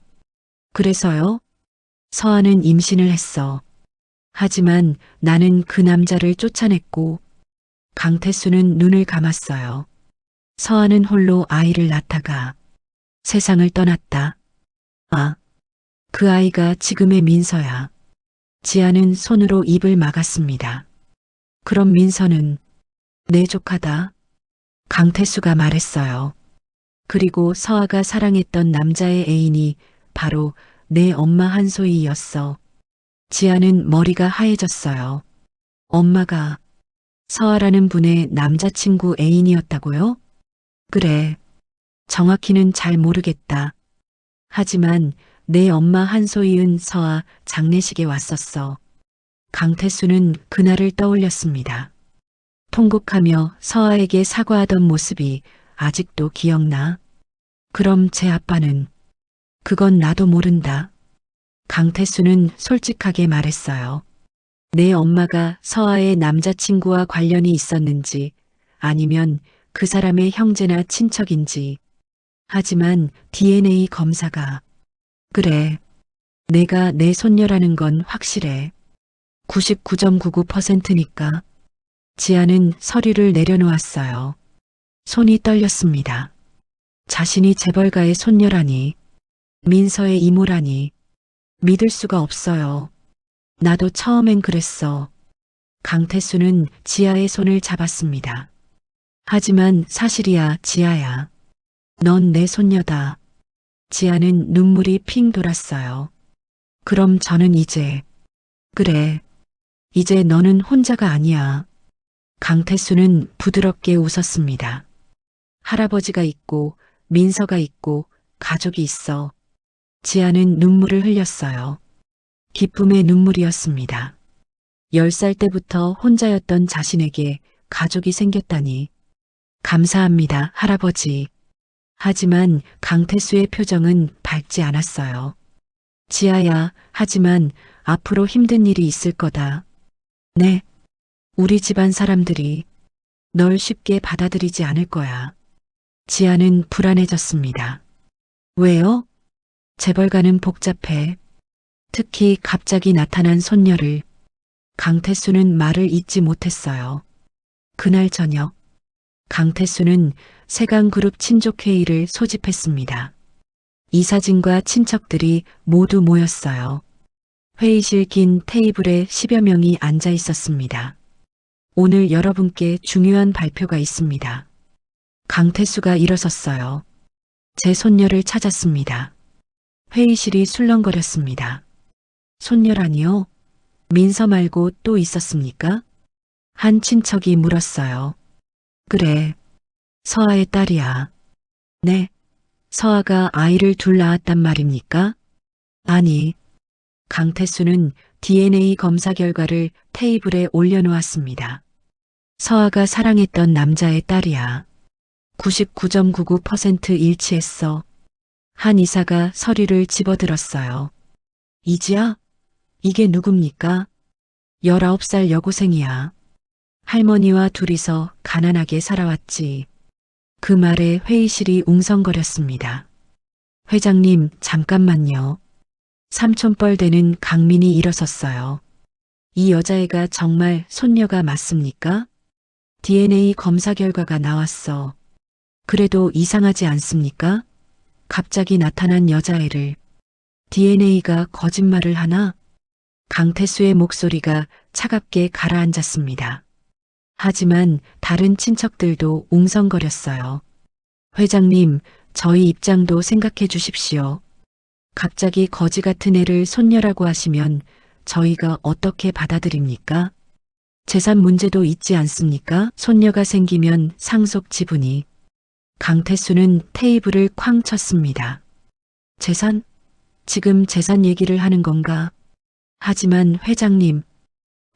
그래서요? 서아는 임신을 했어. 하지만 나는 그 남자를 쫓아냈고, 강태수는 눈을 감았어요. 서아는 홀로 아이를 낳다가 세상을 떠났다. 아, 그 아이가 지금의 민서야. 지아는 손으로 입을 막았습니다. 그럼 민서는 내 조카다. 강태수가 말했어요. 그리고 서아가 사랑했던 남자의 애인이 바로 내 엄마 한소희였어. 지아는 머리가 하얘졌어요. 엄마가 서아라는 분의 남자친구 애인이었다고요? 그래. 정확히는 잘 모르겠다. 하지만 내 엄마 한소희은 서아 장례식에 왔었어. 강태수는 그날을 떠올렸습니다. 통곡하며 서아에게 사과하던 모습이 아직도 기억나? 그럼 제 아빠는? 그건 나도 모른다. 강태수는 솔직하게 말했어요. 내 엄마가 서아의 남자친구와 관련이 있었는지 아니면 그 사람의 형제나 친척인지. 하지만 DNA 검사가 그래. 내가 내 손녀라는 건 확실해. 99.99%니까. 지아는 서류를 내려놓았어요. 손이 떨렸습니다. 자신이 재벌가의 손녀라니, 민서의 이모라니, 믿을 수가 없어요. 나도 처음엔 그랬어. 강태수는 지아의 손을 잡았습니다. 하지만 사실이야, 지아야. 넌 내 손녀다. 지아는 눈물이 핑 돌았어요. 그럼 저는 이제, 그래. 이제 너는 혼자가 아니야. 강태수는 부드럽게 웃었습니다. 할아버지가 있고, 민서가 있고, 가족이 있어. 지아는 눈물을 흘렸어요. 기쁨의 눈물이었습니다. 10살 때부터 혼자였던 자신에게 가족이 생겼다니. 감사합니다, 할아버지. 하지만 강태수의 표정은 밝지 않았어요. 지아야, 하지만 앞으로 힘든 일이 있을 거다. 네. 우리 집안 사람들이 널 쉽게 받아들이지 않을 거야. 지아는 불안해졌습니다. 왜요? 재벌가는 복잡해. 특히 갑자기 나타난 손녀를. 강태수는 말을 잇지 못했어요. 그날 저녁, 강태수는 세강그룹 친족회의를 소집했습니다. 이사진과 친척들이 모두 모였어요. 회의실 긴 테이블에 10여 명이 앉아 있었습니다. 오늘 여러분께 중요한 발표가 있습니다. 강태수가 일어섰어요. 제 손녀를 찾았습니다. 회의실이 술렁거렸습니다. 손녀라니요? 민서 말고 또 있었습니까? 한 친척이 물었어요. 그래, 서아의 딸이야. 네, 서아가 아이를 둘 낳았단 말입니까? 아니, 강태수는 DNA 검사 결과를 테이블에 올려놓았습니다. 서아가 사랑했던 남자의 딸이야. 99.99% 일치했어. 한 이사가 서류를 집어들었어요. 이지야? 이게 누굽니까? 19살 여고생이야. 할머니와 둘이서 가난하게 살아왔지. 그 말에 회의실이 웅성거렸습니다. 회장님, 잠깐만요. 삼촌뻘 되는 강민이 일어섰어요. 이 여자애가 정말 손녀가 맞습니까? DNA 검사 결과가 나왔어. 그래도 이상하지 않습니까? 갑자기 나타난 여자애를. DNA가 거짓말을 하나? 강태수의 목소리가 차갑게 가라앉았습니다. 하지만 다른 친척들도 웅성거렸어요. 회장님, 저희 입장도 생각해 주십시오. 갑자기 거지 같은 애를 손녀라고 하시면 저희가 어떻게 받아들입니까? 재산 문제도 있지 않습니까? 손녀가 생기면 상속 지분이. 강태수는 테이블을 쾅 쳤습니다. 재산? 지금 재산 얘기를 하는 건가? 하지만 회장님,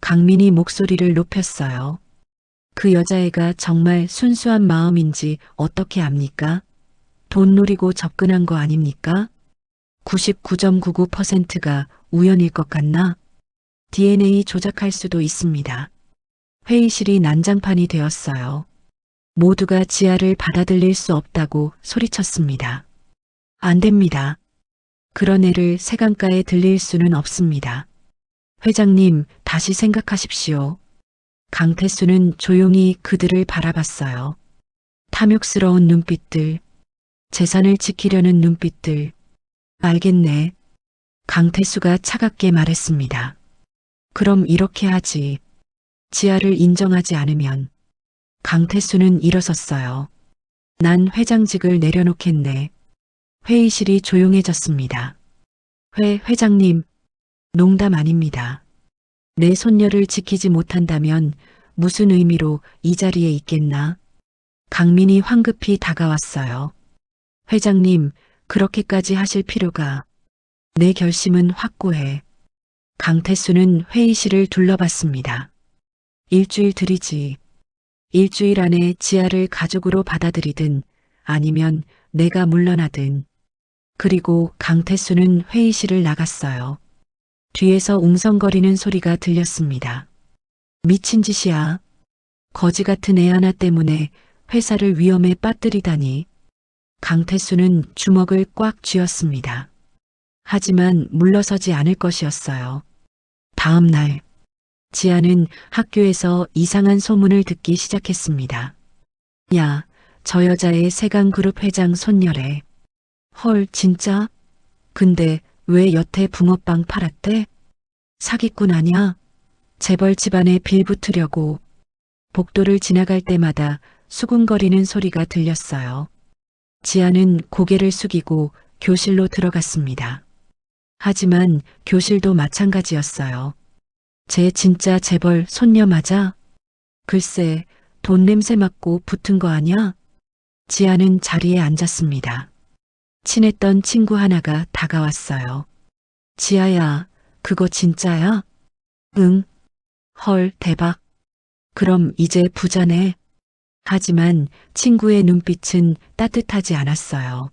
강민이 목소리를 높였어요. 그 여자애가 정말 순수한 마음인지 어떻게 압니까? 돈 노리고 접근한 거 아닙니까? 99.99%가 우연일 것 같나? DNA 조작할 수도 있습니다. 회의실이 난장판이 되었어요. 모두가 지아를 받아들일 수 없다고 소리쳤습니다. 안 됩니다. 그런 애를 세간가에 들릴 수는 없습니다. 회장님, 다시 생각하십시오. 강태수는 조용히 그들을 바라봤어요. 탐욕스러운 눈빛들, 재산을 지키려는 눈빛들. 알겠네. 강태수가 차갑게 말했습니다. 그럼 이렇게 하지. 지아를 인정하지 않으면. 강태수는 일어섰어요. 난 회장직을 내려놓겠네. 회의실이 조용해졌습니다. 회장님, 농담 아닙니다. 내 손녀를 지키지 못한다면 무슨 의미로 이 자리에 있겠나? 강민이 황급히 다가왔어요. 회장님, 그렇게까지 하실 필요가. 내 결심은 확고해. 강태수는 회의실을 둘러봤습니다. 일주일 들이지. 일주일 안에 지아를 가족으로 받아들이든 아니면 내가 물러나든. 그리고 강태수는 회의실을 나갔어요. 뒤에서 웅성거리는 소리가 들렸습니다. 미친 짓이야. 거지 같은 애 하나 때문에 회사를 위험에 빠뜨리다니. 강태수는 주먹을 꽉 쥐었습니다. 하지만 물러서지 않을 것이었어요. 다음 날, 지아는 학교에서 이상한 소문을 듣기 시작했습니다. 야, 저 여자의 세강그룹 회장 손녀래. 헐, 진짜? 근데 왜 여태 붕어빵 팔았대? 사기꾼 아냐? 재벌 집안에 빌붙으려고. 복도를 지나갈 때마다 수군거리는 소리가 들렸어요. 지아는 고개를 숙이고 교실로 들어갔습니다. 하지만 교실도 마찬가지였어요. 쟤 진짜 재벌 손녀 맞아? 글쎄, 돈 냄새 맡고 붙은 거 아냐? 지아는 자리에 앉았습니다. 친했던 친구 하나가 다가왔어요. 지아야, 그거 진짜야? 응. 헐, 대박. 그럼 이제 부자네. 하지만 친구의 눈빛은 따뜻하지 않았어요.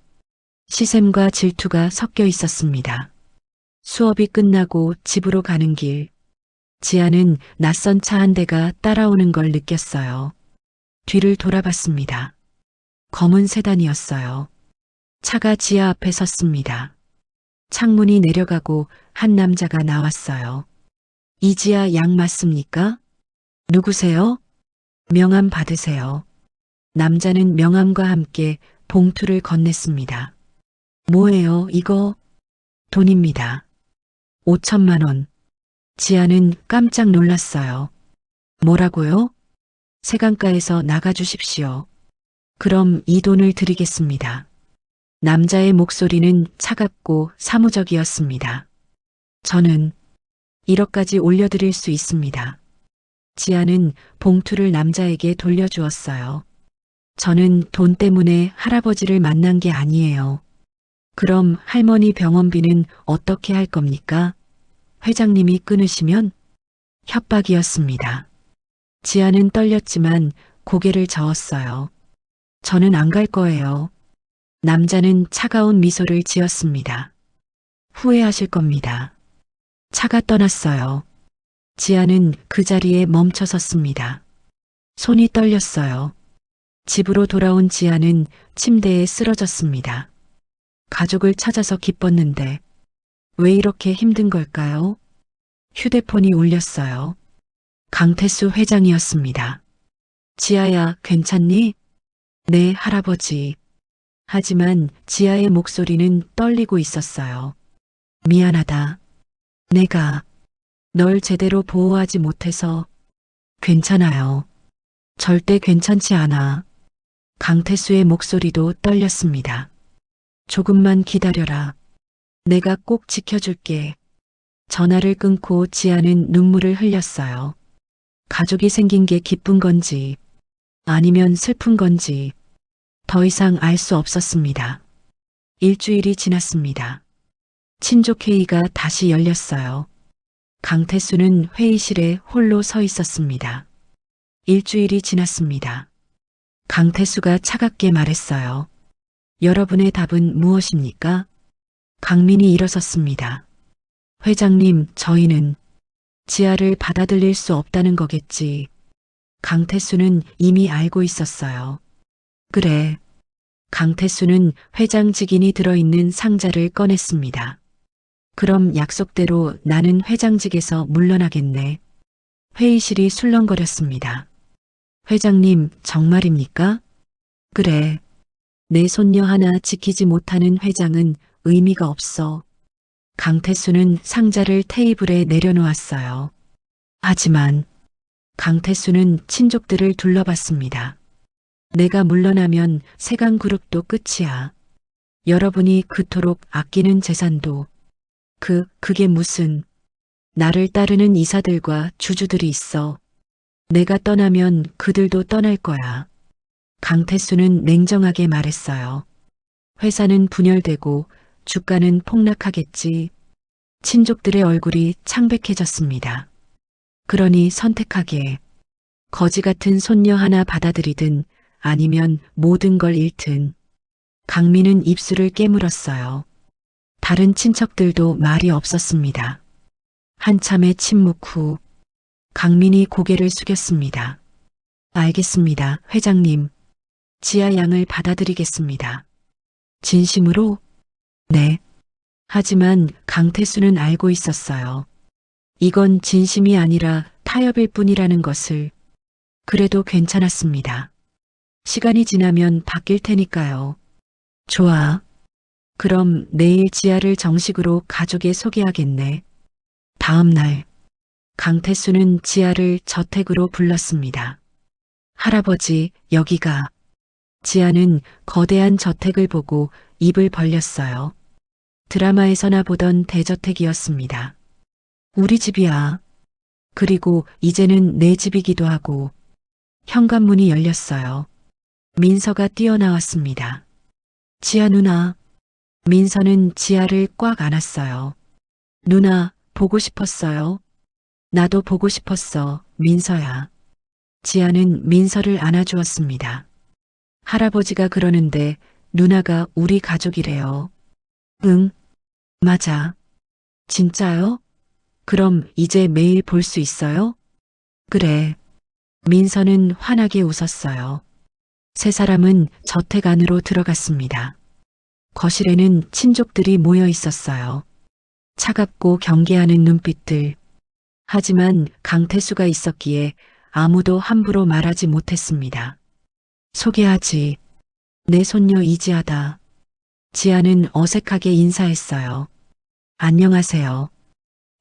시샘과 질투가 섞여 있었습니다. 수업이 끝나고 집으로 가는 길, 지아는 낯선 차 한 대가 따라오는 걸 느꼈어요. 뒤를 돌아봤습니다. 검은 세단이었어요. 차가 지아 앞에 섰습니다. 창문이 내려가고 한 남자가 나왔어요. 이지아 양 맞습니까? 누구세요? 명함 받으세요. 남자는 명함과 함께 봉투를 건넸습니다. 뭐예요, 이거? 돈입니다. 5천만 원. 지아는 깜짝 놀랐어요. 뭐라고요? 세강가에서 나가주십시오. 그럼 이 돈을 드리겠습니다. 남자의 목소리는 차갑고 사무적이었습니다. 저는 1억까지 올려드릴 수 있습니다. 지아는 봉투를 남자에게 돌려주었어요. 저는 돈 때문에 할아버지를 만난 게 아니에요. 그럼 할머니 병원비는 어떻게 할 겁니까? 회장님이 끊으시면? 협박이었습니다. 지아는 떨렸지만 고개를 저었어요. 저는 안 갈 거예요. 남자는 차가운 미소를 지었습니다. 후회하실 겁니다. 차가 떠났어요. 지아는 그 자리에 멈춰 섰습니다. 손이 떨렸어요. 집으로 돌아온 지아는 침대에 쓰러졌습니다. 가족을 찾아서 기뻤는데 왜 이렇게 힘든 걸까요? 휴대폰이 울렸어요. 강태수 회장이었습니다. 지아야, 괜찮니? 네, 할아버지. 하지만 지아의 목소리는 떨리고 있었어요. 미안하다. 내가 널 제대로 보호하지 못해서. 괜찮아요. 절대 괜찮지 않아. 강태수의 목소리도 떨렸습니다. 조금만 기다려라. 내가 꼭 지켜줄게. 전화를 끊고 지아는 눈물을 흘렸어요. 가족이 생긴 게 기쁜 건지 아니면 슬픈 건지 더 이상 알 수 없었습니다. 일주일이 지났습니다. 친족 회의가 다시 열렸어요. 강태수는 회의실에 홀로 서 있었습니다. 일주일이 지났습니다. 강태수가 차갑게 말했어요. 여러분의 답은 무엇입니까? 강민이 일어섰습니다. 회장님, 저희는 지아를 받아들일 수 없다는 거겠지. 강태수는 이미 알고 있었어요. 그래. 강태수는 회장 직인이 들어있는 상자를 꺼냈습니다. 그럼 약속대로 나는 회장직에서 물러나겠네. 회의실이 술렁거렸습니다. 회장님, 정말입니까? 그래. 내 손녀 하나 지키지 못하는 회장은 의미가 없어. 강태수는 상자를 테이블에 내려놓았어요. 하지만 강태수는 친족들을 둘러봤습니다. 내가 물러나면 세강그룹도 끝이야. 여러분이 그토록 아끼는 재산도. 그게 무슨. 나를 따르는 이사들과 주주들이 있어. 내가 떠나면 그들도 떠날 거야. 강태수는 냉정하게 말했어요. 회사는 분열되고 주가는 폭락하겠지. 친족들의 얼굴이 창백해졌습니다. 그러니 선택하게. 거지 같은 손녀 하나 받아들이든 아니면 모든 걸 잃든. 강민은 입술을 깨물었어요. 다른 친척들도 말이 없었습니다. 한참의 침묵 후 강민이 고개를 숙였습니다. 알겠습니다, 회장님. 지아 양을 받아들이겠습니다. 진심으로? 네. 하지만 강태수는 알고 있었어요. 이건 진심이 아니라 타협일 뿐이라는 것을. 그래도 괜찮았습니다. 시간이 지나면 바뀔 테니까요. 좋아. 그럼 내일 지아를 정식으로 가족에 소개하겠네. 다음 날, 강태수는 지아를 저택으로 불렀습니다. 할아버지, 여기가. 지아는 거대한 저택을 보고 입을 벌렸어요. 드라마에서나 보던 대저택이었습니다. 우리 집이야. 그리고 이제는 내 집이기도 하고. 현관문이 열렸어요. 민서가 뛰어나왔습니다. 지아 누나. 민서는 지아를 꽉 안았어요. 누나, 보고 싶었어요. 나도 보고 싶었어, 민서야. 지아는 민서를 안아주었습니다. 할아버지가 그러는데 누나가 우리 가족이래요. 응, 맞아. 진짜요? 그럼 이제 매일 볼 수 있어요? 그래. 민서는 환하게 웃었어요. 세 사람은 저택 안으로 들어갔습니다. 거실에는 친족들이 모여 있었어요. 차갑고 경계하는 눈빛들. 하지만 강태수가 있었기에 아무도 함부로 말하지 못했습니다. 소개하지. 내 손녀 이지아다. 지아는 어색하게 인사했어요. 안녕하세요.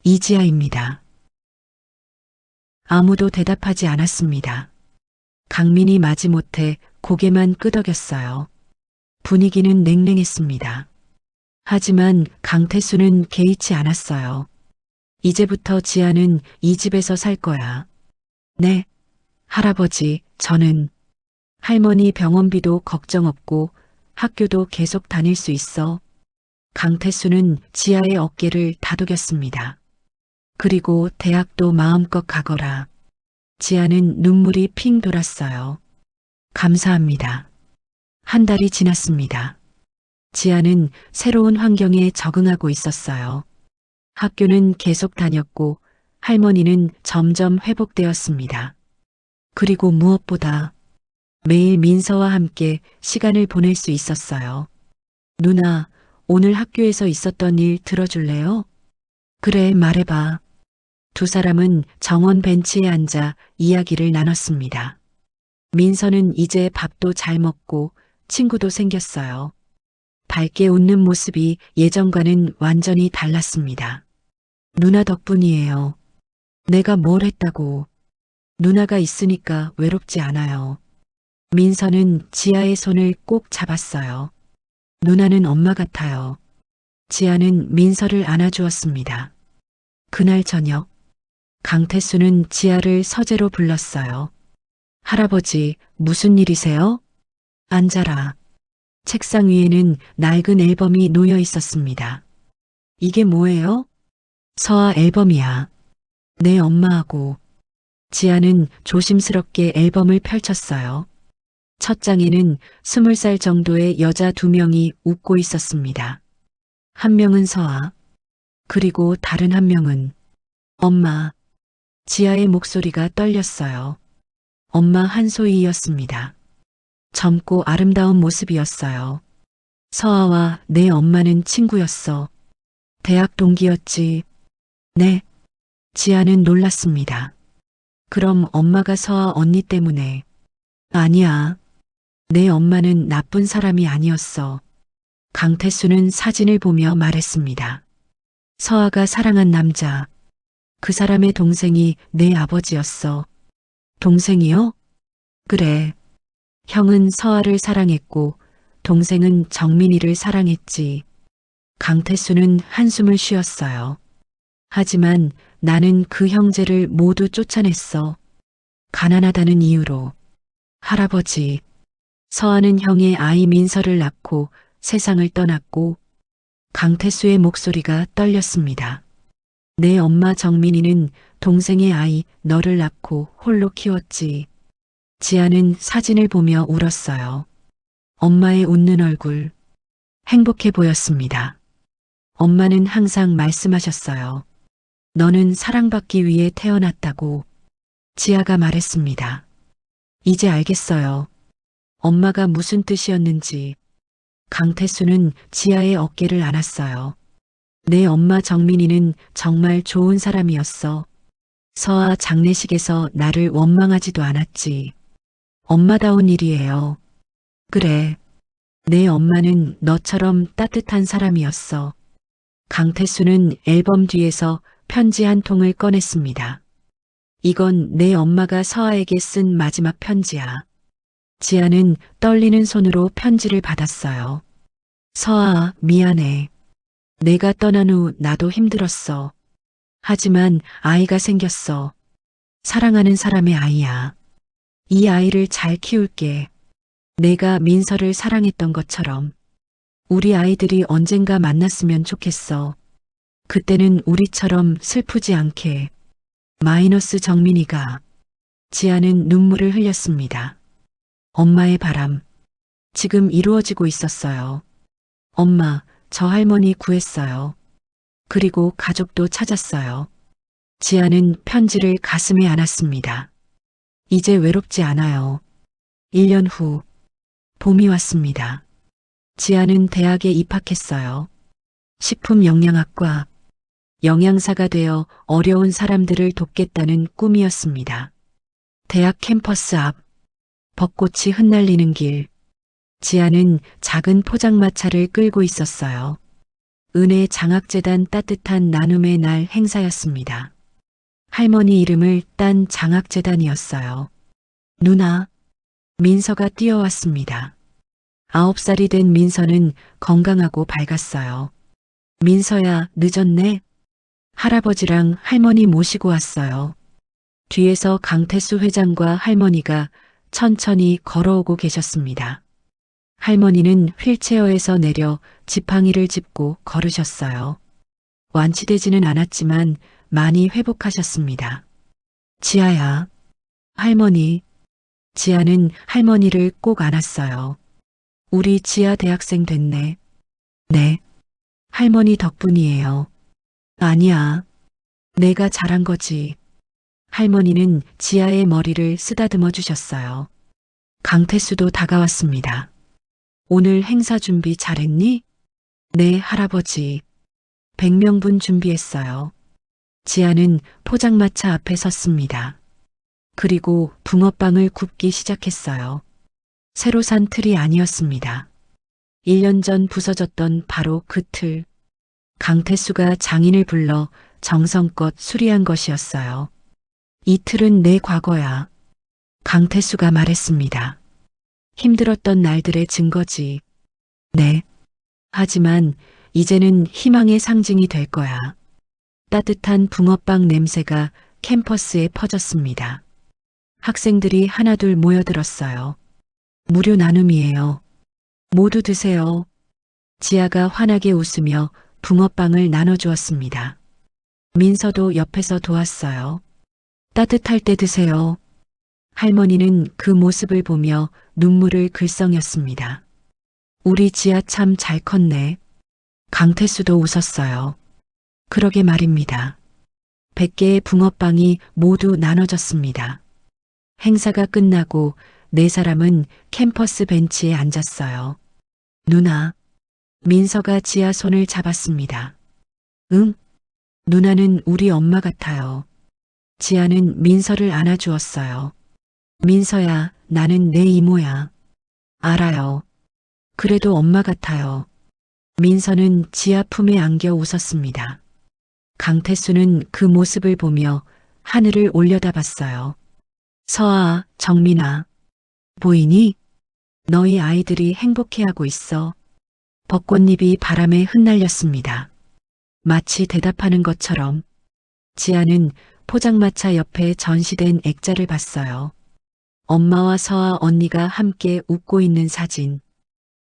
이지아입니다. 아무도 대답하지 않았습니다. 강민이 마지못해 고개만 끄덕였어요. 분위기는 냉랭했습니다. 하지만 강태수는 개의치 않았어요. 이제부터 지아는 이 집에서 살 거야. 네, 할아버지, 저는. 할머니 병원비도 걱정 없고 학교도 계속 다닐 수 있어. 강태수는 지아의 어깨를 다독였습니다. 그리고 대학도 마음껏 가거라. 지아는 눈물이 핑 돌았어요. 감사합니다. 한 달이 지났습니다. 지아는 새로운 환경에 적응하고 있었어요. 학교는 계속 다녔고 할머니는 점점 회복되었습니다. 그리고 무엇보다 매일 민서와 함께 시간을 보낼 수 있었어요. 누나, 오늘 학교에서 있었던 일 들어줄래요? 그래, 말해봐. 두 사람은 정원 벤치에 앉아 이야기를 나눴습니다. 민서는 이제 밥도 잘 먹고 친구도 생겼어요. 밝게 웃는 모습이 예전과는 완전히 달랐습니다. 누나 덕분이에요. 내가 뭘 했다고. 누나가 있으니까 외롭지 않아요. 민서는 지아의 손을 꼭 잡았어요. 누나는 엄마 같아요. 지아는 민서를 안아주었습니다. 그날 저녁, 강태수는 지아를 서재로 불렀어요. 할아버지, 무슨 일이세요? 앉아라. 책상 위에는 낡은 앨범이 놓여 있었습니다. 이게 뭐예요? 서아 앨범이야. 내 엄마하고. 지아는 조심스럽게 앨범을 펼쳤어요. 첫 장에는 20살 정도의 여자 두 명이 웃고 있었습니다. 한 명은 서아, 그리고 다른 한 명은 엄마. 지아의 목소리가 떨렸어요. 엄마 한소희였습니다. 젊고 아름다운 모습이었어요. 서아와 내 엄마는 친구였어. 대학 동기였지. 네. 지아는 놀랐습니다. 그럼 엄마가 서아 언니 때문에. 아니야. 내 엄마는 나쁜 사람이 아니었어. 강태수는 사진을 보며 말했습니다. 서아가 사랑한 남자. 그 사람의 동생이 내 아버지였어. 동생이요? 그래. 형은 서아를 사랑했고 동생은 정민이를 사랑했지. 강태수는 한숨을 쉬었어요. 하지만 나는 그 형제를 모두 쫓아냈어. 가난하다는 이유로. 할아버지. 서아는 형의 아이 민서를 낳고 세상을 떠났고 강태수의 목소리가 떨렸습니다. 내 엄마 정민이는 동생의 아이 너를 낳고 홀로 키웠지. 지아는 사진을 보며 울었어요. 엄마의 웃는 얼굴, 행복해 보였습니다. 엄마는 항상 말씀하셨어요. 너는 사랑받기 위해 태어났다고. 지아가 말했습니다. 이제 알겠어요. 엄마가 무슨 뜻이었는지. 강태수는 지아의 어깨를 안았어요. 내 엄마 정민이는 정말 좋은 사람이었어. 서아 장례식에서 나를 원망하지도 않았지. 엄마다운 일이에요. 그래. 내 엄마는 너처럼 따뜻한 사람이었어. 강태수는 앨범 뒤에서 편지 한 통을 꺼냈습니다. 이건 내 엄마가 서아에게 쓴 마지막 편지야. 지아는 떨리는 손으로 편지를 받았어요. 서아, 미안해. 내가 떠난 후 나도 힘들었어. 하지만 아이가 생겼어. 사랑하는 사람의 아이야. 이 아이를 잘 키울게. 내가 민서를 사랑했던 것처럼. 우리 아이들이 언젠가 만났으면 좋겠어. 그때는 우리처럼 슬프지 않게. 마이너스 정민이가. 지아는 눈물을 흘렸습니다. 엄마의 바람. 지금 이루어지고 있었어요. 엄마, 저 할머니 구했어요. 그리고 가족도 찾았어요. 지아는 편지를 가슴에 안았습니다. 이제 외롭지 않아요. 1년 후, 봄이 왔습니다. 지아는 대학에 입학했어요. 식품영양학과, 영양사가 되어 어려운 사람들을 돕겠다는 꿈이었습니다. 대학 캠퍼스 앞, 벚꽃이 흩날리는 길, 지아는 작은 포장마차를 끌고 있었어요. 은혜 장학재단 따뜻한 나눔의 날 행사였습니다. 할머니 이름을 딴 장학재단이었어요. 누나, 민서가 뛰어왔습니다. 9살이 된 민서는 건강하고 밝았어요. 민서야, 늦었네? 할아버지랑 할머니 모시고 왔어요. 뒤에서 강태수 회장과 할머니가 천천히 걸어오고 계셨습니다. 할머니는 휠체어에서 내려 지팡이를 짚고 걸으셨어요. 완치되지는 않았지만 많이 회복하셨습니다. 지아야. 할머니. 지아는 할머니를 꼭 안았어요. 우리 지아 대학생 됐네. 네. 할머니 덕분이에요. 아니야. 내가 잘한 거지. 할머니는 지아의 머리를 쓰다듬어 주셨어요. 강태수도 다가왔습니다. 오늘 행사 준비 잘했니? 네, 할아버지. 100명분 준비했어요. 지아는 포장마차 앞에 섰습니다. 그리고 붕어빵을 굽기 시작했어요. 새로 산 틀이 아니었습니다. 1년 전 부서졌던 바로 그 틀. 강태수가 장인을 불러 정성껏 수리한 것이었어요. 이 틀은 내 과거야. 강태수가 말했습니다. 힘들었던 날들의 증거지. 네. 하지만 이제는 희망의 상징이 될 거야. 따뜻한 붕어빵 냄새가 캠퍼스에 퍼졌습니다. 학생들이 하나둘 모여들었어요. 무료 나눔이에요. 모두 드세요. 지아가 환하게 웃으며 붕어빵을 나눠주었습니다. 민서도 옆에서 도왔어요. 따뜻할 때 드세요. 할머니는 그 모습을 보며 눈물을 글썽였습니다. 우리 지아 참 잘 컸네. 강태수도 웃었어요. 그러게 말입니다. 100개의 붕어빵이 모두 나눠졌습니다. 행사가 끝나고 4사람은 캠퍼스 벤치에 앉았어요. 누나. 민서가 지아 손을 잡았습니다. 응? 누나는 우리 엄마 같아요. 지아는 민서를 안아주었어요. 민서야, 나는 내 이모야. 알아요. 그래도 엄마 같아요. 민서는 지아 품에 안겨 웃었습니다. 강태수는 그 모습을 보며 하늘을 올려다봤어요. 서아, 정민아. 보이니? 너희 아이들이 행복해하고 있어. 벚꽃잎이 바람에 흩날렸습니다. 마치 대답하는 것처럼. 지아는 포장마차 옆에 전시된 액자를 봤어요. 엄마와 서아 언니가 함께 웃고 있는 사진.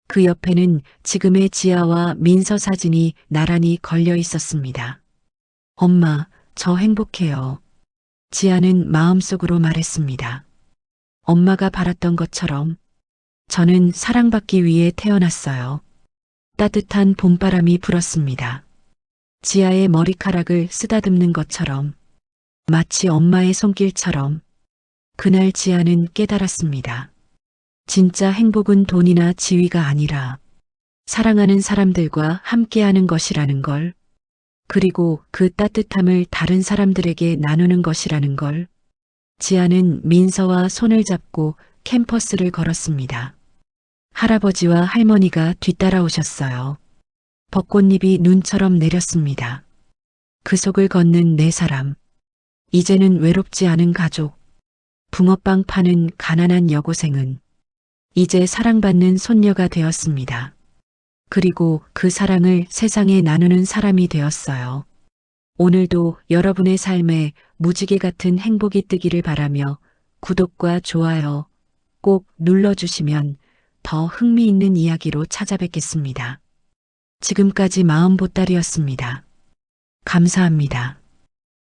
그 옆에는 지금의 지아와 민서 사진이 나란히 걸려 있었습니다. 엄마, 저 행복해요. 지아는 마음속으로 말했습니다. 엄마가 바랐던 것처럼 저는 사랑받기 위해 태어났어요. 따뜻한 봄바람이 불었습니다. 지아의 머리카락을 쓰다듬는 것처럼, 마치 엄마의 손길처럼, 그날 지아는 깨달았습니다. 진짜 행복은 돈이나 지위가 아니라 사랑하는 사람들과 함께하는 것이라는 걸, 그리고 그 따뜻함을 다른 사람들에게 나누는 것이라는 걸. 지아는 민서와 손을 잡고 캠퍼스를 걸었습니다. 할아버지와 할머니가 뒤따라오셨어요. 벚꽃잎이 눈처럼 내렸습니다. 그 속을 걷는 네 사람. 이제는 외롭지 않은 가족. 붕어빵 파는 가난한 여고생은 이제 사랑받는 손녀가 되었습니다. 그리고 그 사랑을 세상에 나누는 사람이 되었어요. 오늘도 여러분의 삶에 무지개 같은 행복이 뜨기를 바라며 구독과 좋아요 꼭 눌러주시면 더 흥미있는 이야기로 찾아뵙겠습니다. 지금까지 마음보따리였습니다. 감사합니다.